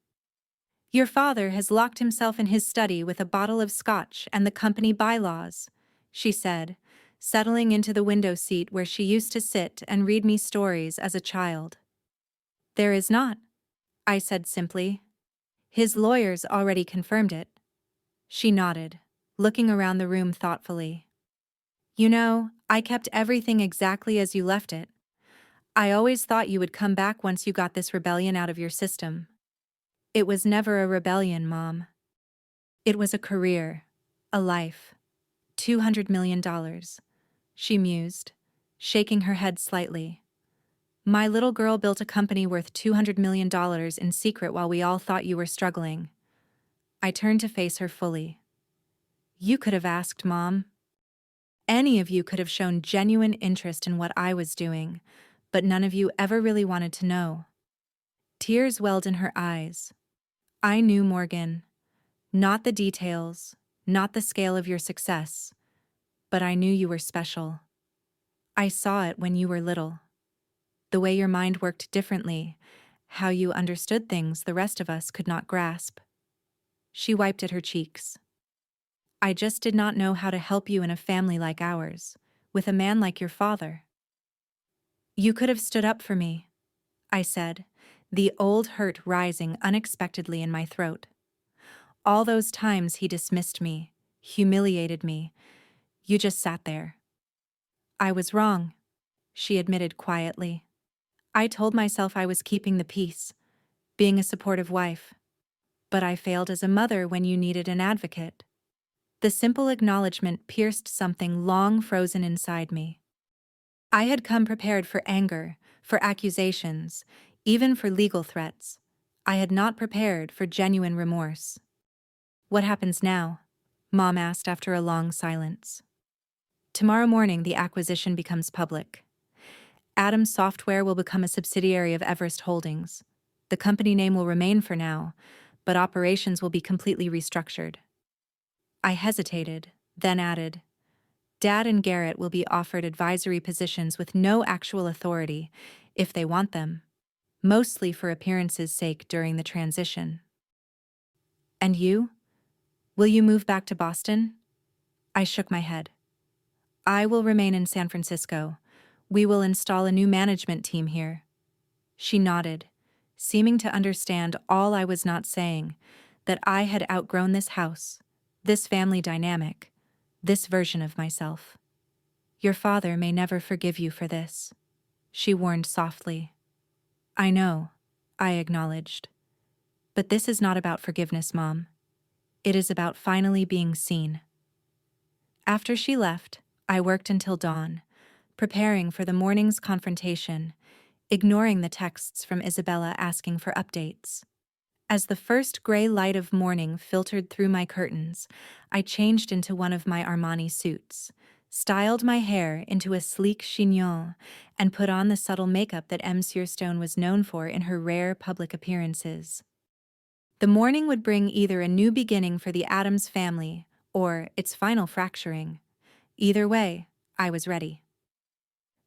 Your father has locked himself in his study with a bottle of scotch and the company bylaws, she said, settling into the window seat where she used to sit and read me stories as a child. There is not, I said simply. His lawyers already confirmed it. She nodded, looking around the room thoughtfully. You know, I kept everything exactly as you left it. I always thought you would come back once you got this rebellion out of your system. It was never a rebellion, Mom. It was a career, a life. $200 million, she mused, shaking her head slightly. My little girl built a company worth $200 million in secret while we all thought you were struggling. I turned to face her fully. You could have asked, Mom. Any of you could have shown genuine interest in what I was doing, but none of you ever really wanted to know. Tears welled in her eyes. I knew, Morgan. Not the details, not the scale of your success, but I knew you were special. I saw it when you were little. The way your mind worked differently, how you understood things the rest of us could not grasp. She wiped at her cheeks. I just did not know how to help you in a family like ours, with a man like your father. You could have stood up for me, I said, the old hurt rising unexpectedly in my throat. All those times he dismissed me, humiliated me. You just sat there. I was wrong, she admitted quietly. I told myself I was keeping the peace, being a supportive wife. But I failed as a mother when you needed an advocate. The simple acknowledgement pierced something long frozen inside me. I had come prepared for anger, for accusations, even for legal threats. I had not prepared for genuine remorse. What happens now? Mom asked after a long silence. Tomorrow morning, the acquisition becomes public. Adams Software will become a subsidiary of Everest Holdings. The company name will remain for now, but operations will be completely restructured. I hesitated, then added, Dad and Garrett will be offered advisory positions with no actual authority, if they want them, mostly for appearances' sake during the transition. And you? Will you move back to Boston? I shook my head. I will remain in San Francisco. We will install a new management team here. She nodded, seeming to understand all I was not saying, that I had outgrown this house, this family dynamic, this version of myself. Your father may never forgive you for this, she warned softly. I know, I acknowledged. But this is not about forgiveness, Mom. It is about finally being seen. After she left, I worked until dawn, preparing for the morning's confrontation, ignoring the texts from Isabella asking for updates. As the first gray light of morning filtered through my curtains, I changed into one of my Armani suits, styled my hair into a sleek chignon, and put on the subtle makeup that Monsieur Stone was known for in her rare public appearances. The morning would bring either a new beginning for the Addams family or its final fracturing. Either way, I was ready.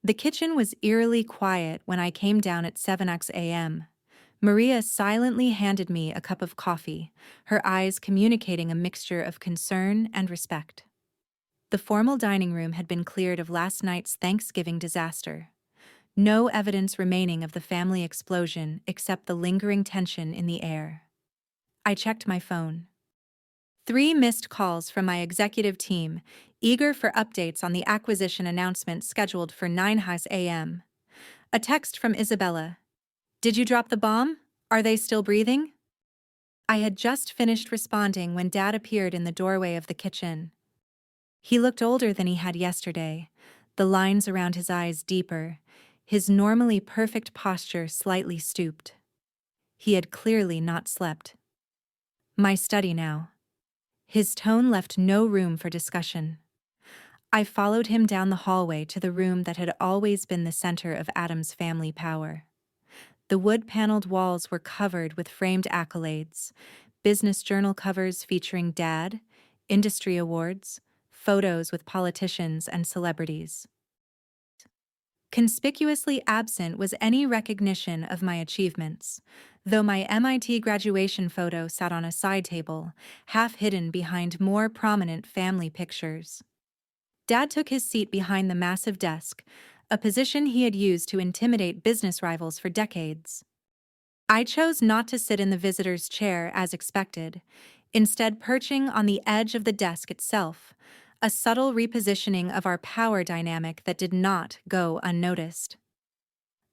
The kitchen was eerily quiet when I came down at 7 a.m. Maria silently handed me a cup of coffee, her eyes communicating a mixture of concern and respect. The formal dining room had been cleared of last night's Thanksgiving disaster. No evidence remaining of the family explosion except the lingering tension in the air. I checked my phone. 3 missed calls from my executive team, eager for updates on the acquisition announcement scheduled for 9 a.m. A text from Isabella. Did you drop the bomb? Are they still breathing? I had just finished responding when Dad appeared in the doorway of the kitchen. He looked older than he had yesterday, the lines around his eyes deeper, his normally perfect posture slightly stooped. He had clearly not slept. My study now. His tone left no room for discussion. I followed him down the hallway to the room that had always been the center of Adam's family power. The wood-paneled walls were covered with framed accolades, business journal covers featuring Dad, industry awards, photos with politicians and celebrities. Conspicuously absent was any recognition of my achievements, though my MIT graduation photo sat on a side table, half hidden behind more prominent family pictures. Dad took his seat behind the massive desk, a position he had used to intimidate business rivals for decades. I chose not to sit in the visitor's chair as expected, instead perching on the edge of the desk itself, a subtle repositioning of our power dynamic that did not go unnoticed.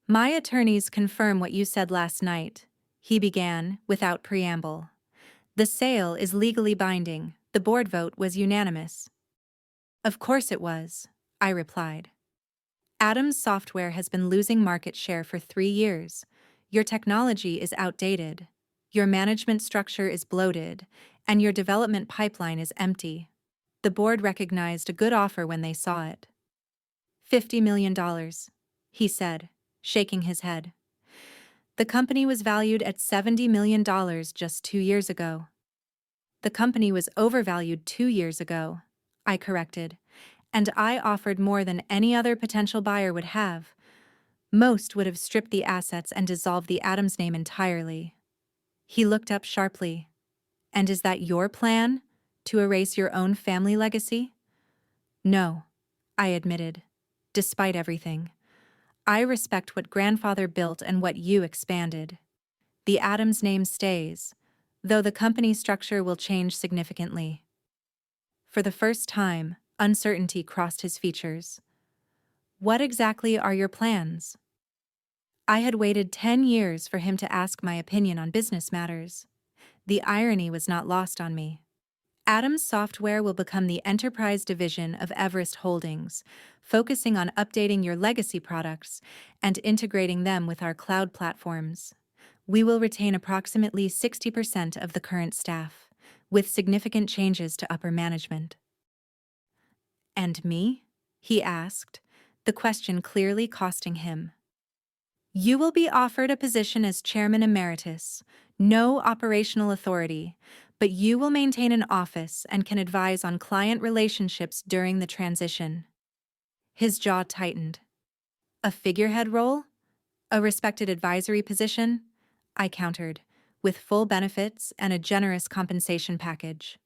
My attorneys confirm what you said last night, he began, without preamble. The sale is legally binding. The board vote was unanimous. Of course it was, I replied. Adam's software has been losing market share for 3 years. Your technology is outdated. Your management structure is bloated, and your development pipeline is empty. The board recognized a good offer when they saw it. $50 million, he said, shaking his head. The company was valued at $70 million just 2 years ago. The company was overvalued 2 years ago, I corrected, and I offered more than any other potential buyer would have. Most would have stripped the assets and dissolved the Adams name entirely. He looked up sharply. And is that your plan? To erase your own family legacy? No, I admitted, despite everything. I respect what grandfather built and what you expanded. The Adams name stays, though the company structure will change significantly. For the first time, uncertainty crossed his features. What exactly are your plans? I had waited 10 years for him to ask my opinion on business matters. The irony was not lost on me. Adams Software will become the enterprise division of Everest Holdings, focusing on updating your legacy products and integrating them with our cloud platforms. We will retain approximately 60% of the current staff, with significant changes to upper management. And me? He asked, the question clearly costing him. You will be offered a position as chairman emeritus, no operational authority, but you will maintain an office and can advise on client relationships during the transition. His jaw tightened. A figurehead role? A respected advisory position? I countered, with full benefits and a generous compensation package.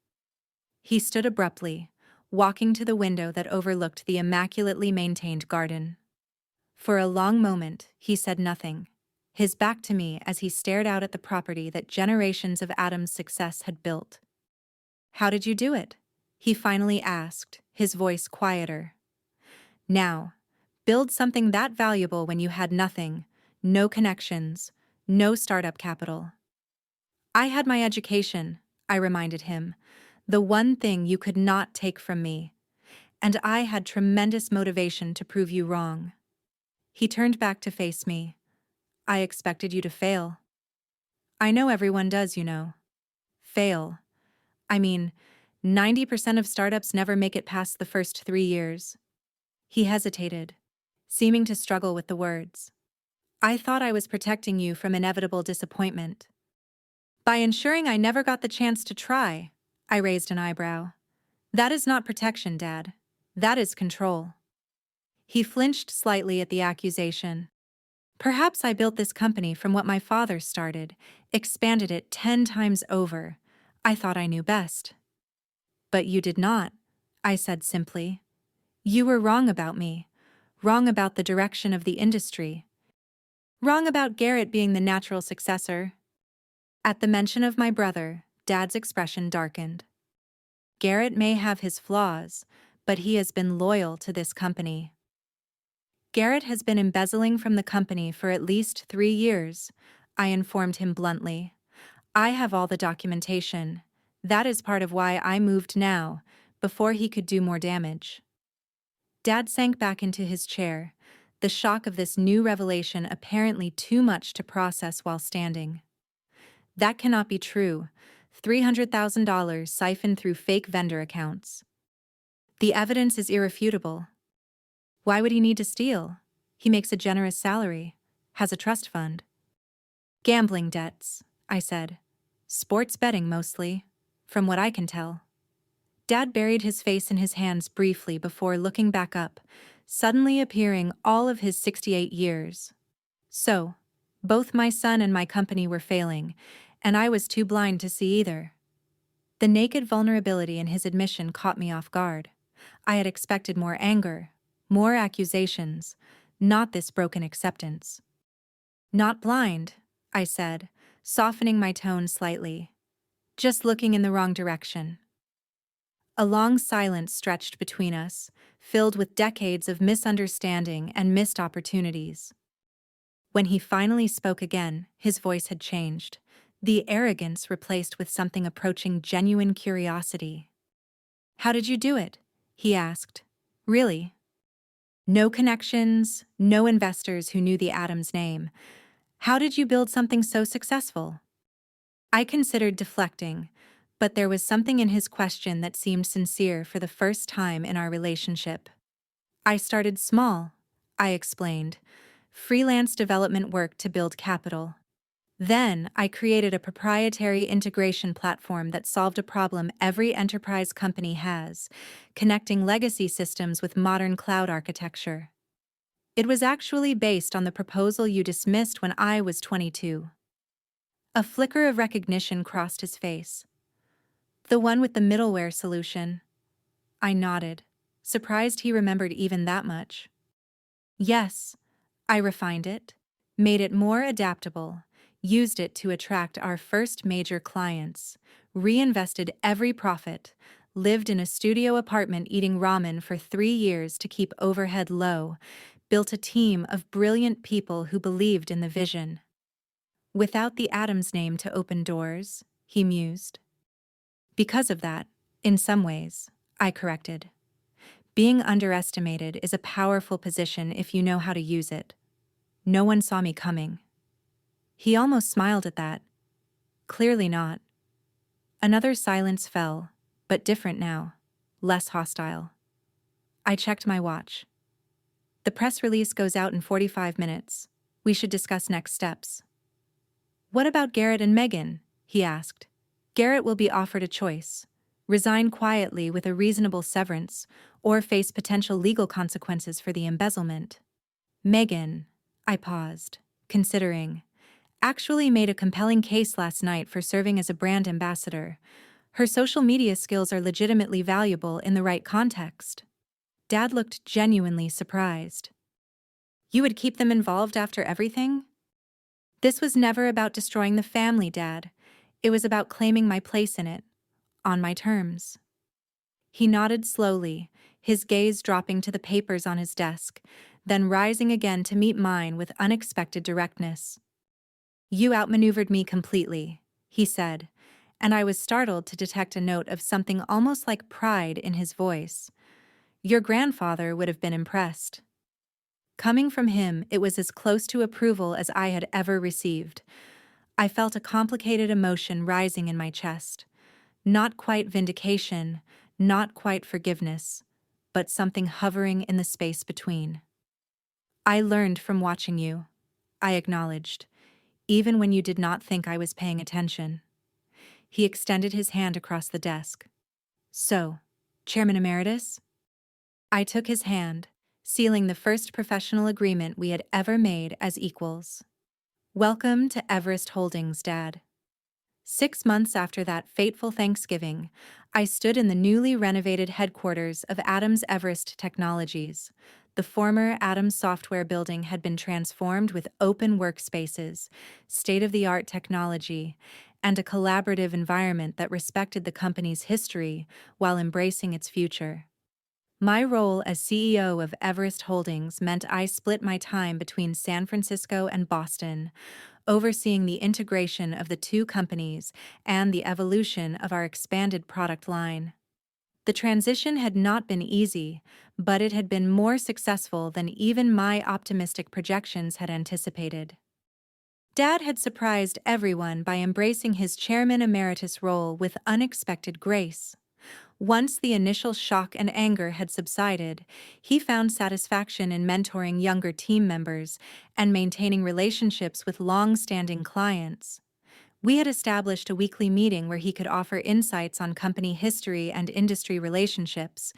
He stood abruptly, walking to the window that overlooked the immaculately maintained garden. For a long moment, he said nothing, his back to me as he stared out at the property that generations of Adam's success had built. How did you do it? He finally asked, his voice quieter. Now, build something that valuable when you had nothing, no connections, no startup capital. I had my education, I reminded him, the one thing you could not take from me, and I had tremendous motivation to prove you wrong. He turned back to face me. I expected you to fail. I know everyone does, you know. Fail. I mean, 90% of startups never make it past the first 3 years. He hesitated, seeming to struggle with the words. I thought I was protecting you from inevitable disappointment. By ensuring I never got the chance to try, I raised an eyebrow. That is not protection, Dad. That is control. He flinched slightly at the accusation. Perhaps I built this company from what my father started, expanded it 10 times over. I thought I knew best. But you did not, I said simply. You were wrong about me, wrong about the direction of the industry, wrong about Garrett being the natural successor. At the mention of my brother, Dad's expression darkened. Garrett may have his flaws, but he has been loyal to this company. Garrett has been embezzling from the company for at least 3 years, I informed him bluntly. I have all the documentation. That is part of why I moved now, before he could do more damage. Dad sank back into his chair, the shock of this new revelation apparently too much to process while standing. That cannot be true. $300,000 siphoned through fake vendor accounts. The evidence is irrefutable. Why would he need to steal? He makes a generous salary, has a trust fund. Gambling debts, I said. Sports betting mostly, from what I can tell. Dad buried his face in his hands briefly before looking back up, suddenly appearing all of his 68 years. So, both my son and my company were failing, and I was too blind to see either. The naked vulnerability in his admission caught me off guard. I had expected more anger, more accusations, not this broken acceptance. Not blind, I said, softening my tone slightly. Just looking in the wrong direction. A long silence stretched between us, filled with decades of misunderstanding and missed opportunities. When he finally spoke again, his voice had changed, the arrogance replaced with something approaching genuine curiosity. "How did you do it?" he asked. "Really? No connections, no investors who knew the Adams name. How did you build something so successful?" I considered deflecting, but there was something in his question that seemed sincere for the first time in our relationship. "I started small," I explained. "Freelance development work to build capital. Then I created a proprietary integration platform that solved a problem every enterprise company has, connecting legacy systems with modern cloud architecture. It was actually based on the proposal you dismissed when I was 22. A flicker of recognition crossed his face. "The one with the middleware solution." I nodded, surprised he remembered even that much. "Yes, I refined it, made it more adaptable, used it to attract our first major clients, reinvested every profit, lived in a studio apartment eating ramen for 3 years to keep overhead low, built a team of brilliant people who believed in the vision. Without the Adams name to open doors," he mused. "Because of that, in some ways," I corrected. "Being underestimated is a powerful position if you know how to use it. No one saw me coming." He almost smiled at that. Clearly not. Another silence fell, but different now, less hostile. I checked my watch. "The press release goes out in 45 minutes. We should discuss next steps." "What about Garrett and Megan?" he asked. "Garrett will be offered a choice: resign quietly with a reasonable severance, or face potential legal consequences for the embezzlement. Megan," I paused, considering, "actually made a compelling case last night for serving as a brand ambassador. Her social media skills are legitimately valuable in the right context." Dad looked genuinely surprised. "You would keep them involved after everything?" "This was never about destroying the family, Dad. It was about claiming my place in it, on my terms." He nodded slowly, his gaze dropping to the papers on his desk, then rising again to meet mine with unexpected directness. "You outmaneuvered me completely," he said, and I was startled to detect a note of something almost like pride in his voice. "Your grandfather would have been impressed." Coming from him, it was as close to approval as I had ever received. I felt a complicated emotion rising in my chest. Not quite vindication, not quite forgiveness, but something hovering in the space between. "I learned from watching you," I acknowledged, "even when you did not think I was paying attention." He extended his hand across the desk. "So, Chairman Emeritus?" I took his hand, sealing the first professional agreement we had ever made as equals. "Welcome to Everest Holdings, Dad." 6 months after that fateful Thanksgiving, I stood in the newly renovated headquarters of Adams Everest Technologies. The former Adams Software building had been transformed with open workspaces, state-of-the-art technology, and a collaborative environment that respected the company's history while embracing its future. My role as CEO of Everest Holdings meant I split my time between San Francisco and Boston, overseeing the integration of the two companies and the evolution of our expanded product line. The transition had not been easy, but it had been more successful than even my optimistic projections had anticipated. Dad had surprised everyone by embracing his chairman emeritus role with unexpected grace. Once the initial shock and anger had subsided, he found satisfaction in mentoring younger team members and maintaining relationships with long-standing clients. We had established a weekly meeting where he could offer insights on company history and industry relationships,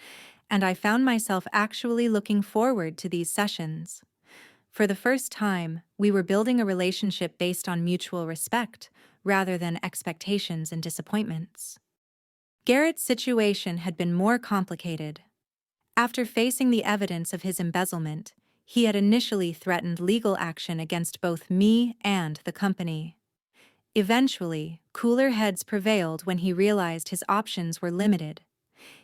and I found myself actually looking forward to these sessions. For the first time, we were building a relationship based on mutual respect, rather than expectations and disappointments. Garrett's situation had been more complicated. After facing the evidence of his embezzlement, he had initially threatened legal action against both me and the company. Eventually, cooler heads prevailed when he realized his options were limited.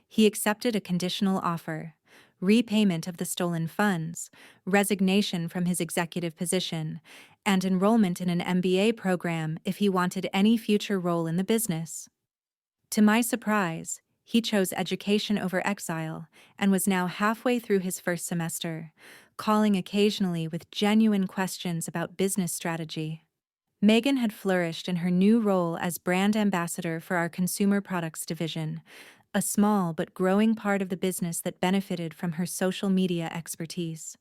He accepted a conditional offer: repayment of the stolen funds, resignation from his executive position, and enrollment in an MBA program if he wanted any future role in the business. To my surprise, he chose education over exile and was now halfway through his first semester, calling occasionally with genuine questions about business strategy. Megan had flourished in her new role as brand ambassador for our consumer products division, a small but growing part of the business that benefited from her social media expertise.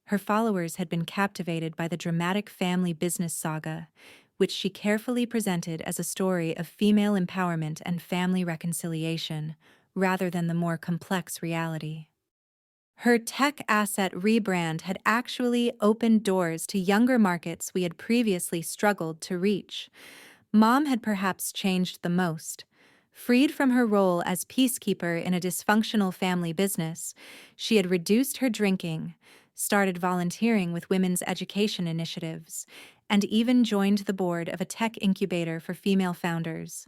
Her followers had been captivated by the dramatic family business saga, which she carefully presented as a story of female empowerment and family reconciliation, rather than the more complex reality. Her tech asset rebrand had actually opened doors to younger markets we had previously struggled to reach. Mom had perhaps changed the most. Freed from her role as peacekeeper in a dysfunctional family business, she had reduced her drinking, started volunteering with women's education initiatives, and even joined the board of a tech incubator for female founders.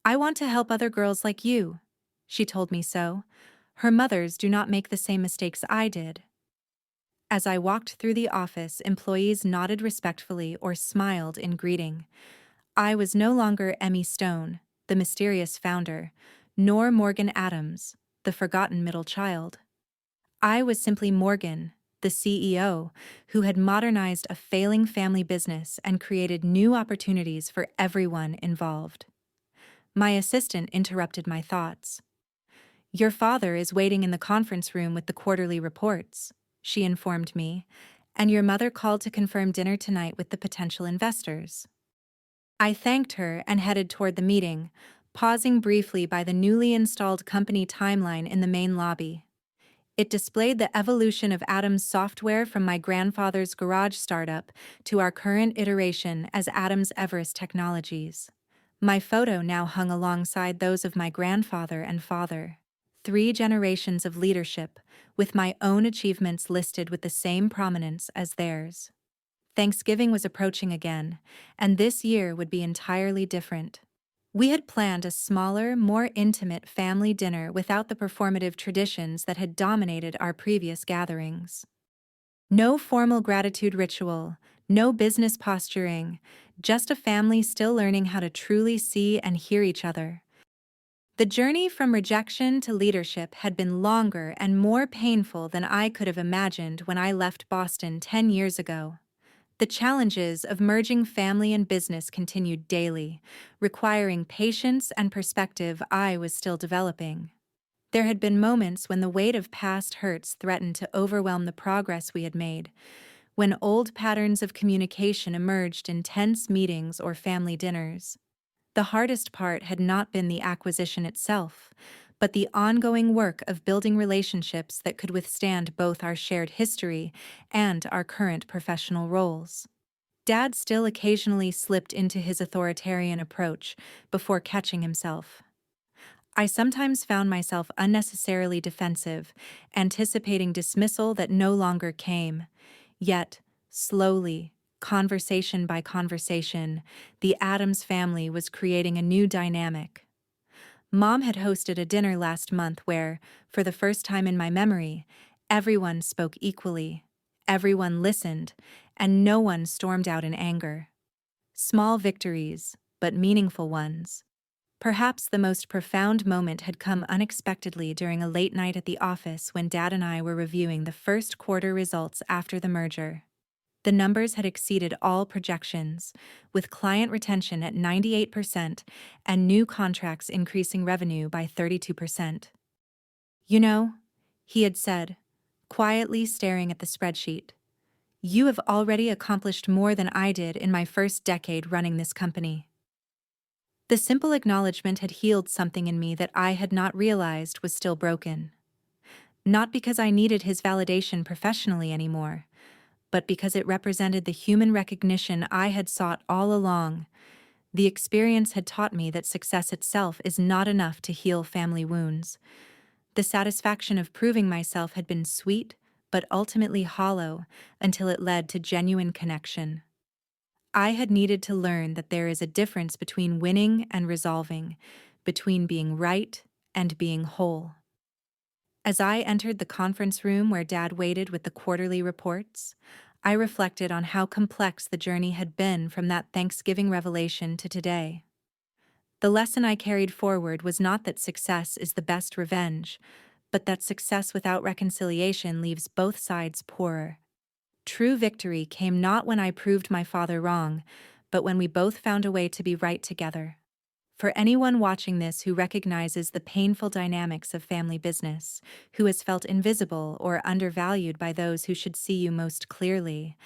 "I want to help other girls like you," she told me so. "Her mothers do not make the same mistakes I did." As I walked through the office, employees nodded respectfully or smiled in greeting. I was no longer Emmy Stone, the mysterious founder, nor Morgan Adams, the forgotten middle child. I was simply Morgan, the CEO, who had modernized a failing family business and created new opportunities for everyone involved. My assistant interrupted my thoughts. "Your father is waiting in the conference room with the quarterly reports," she informed me, "and your mother called to confirm dinner tonight with the potential investors." I thanked her and headed toward the meeting, pausing briefly by the newly installed company timeline in the main lobby. It displayed the evolution of Adam's software from my grandfather's garage startup to our current iteration as Adams Everest Technologies. My photo now hung alongside those of my grandfather and father. 3 generations of leadership, with my own achievements listed with the same prominence as theirs. Thanksgiving was approaching again, and this year would be entirely different. We had planned a smaller, more intimate family dinner without the performative traditions that had dominated our previous gatherings. No formal gratitude ritual, no business posturing, just a family still learning how to truly see and hear each other. The journey from rejection to leadership had been longer and more painful than I could have imagined when I left Boston 10 years ago. The challenges of merging family and business continued daily, requiring patience and perspective I was still developing. There had been moments when the weight of past hurts threatened to overwhelm the progress we had made, when old patterns of communication emerged in tense meetings or family dinners. The hardest part had not been the acquisition itself, but the ongoing work of building relationships that could withstand both our shared history and our current professional roles. Dad still occasionally slipped into his authoritarian approach before catching himself. I sometimes found myself unnecessarily defensive, anticipating dismissal that no longer came. Yet, slowly, conversation by conversation, the Addams family was creating a new dynamic. Mom had hosted a dinner last month where, for the first time in my memory, everyone spoke equally, everyone listened, and no one stormed out in anger. Small victories, but meaningful ones. Perhaps the most profound moment had come unexpectedly during a late night at the office when Dad and I were reviewing the first quarter results after the merger. The numbers had exceeded all projections, with client retention at 98% and new contracts increasing revenue by 32%. "You know," he had said, quietly staring at the spreadsheet, "you have already accomplished more than I did in my first decade running this company." The simple acknowledgement had healed something in me that I had not realized was still broken. Not because I needed his validation professionally anymore, but because it represented the human recognition I had sought all along. The experience had taught me that success itself is not enough to heal family wounds. The satisfaction of proving myself had been sweet, but ultimately hollow, until it led to genuine connection. I had needed to learn that there is a difference between winning and resolving, between being right and being whole. As I entered the conference room where Dad waited with the quarterly reports, I reflected on how complex the journey had been from that Thanksgiving revelation to today. The lesson I carried forward was not that success is the best revenge, but that success without reconciliation leaves both sides poorer. True victory came not when I proved my father wrong, but when we both found a way to be right together. For anyone watching this who recognizes the painful dynamics of family business, who has felt invisible or undervalued by those who should see you most clearly,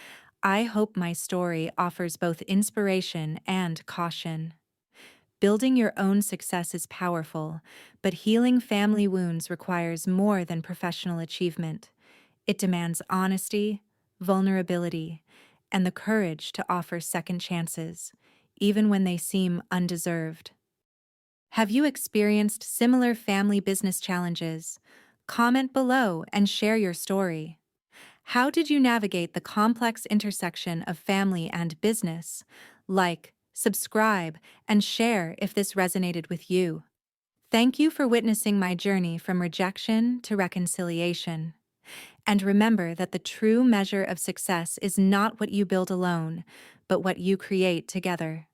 I hope my story offers both inspiration and caution. Building your own success is powerful, but healing family wounds requires more than professional achievement. It demands honesty, vulnerability, and the courage to offer second chances, even when they seem undeserved. Have you experienced similar family business challenges? Comment below and share your story. How did you navigate the complex intersection of family and business? Like, subscribe, and share if this resonated with you. Thank you for witnessing my journey from rejection to reconciliation. And remember that the true measure of success is not what you build alone, but what you create together.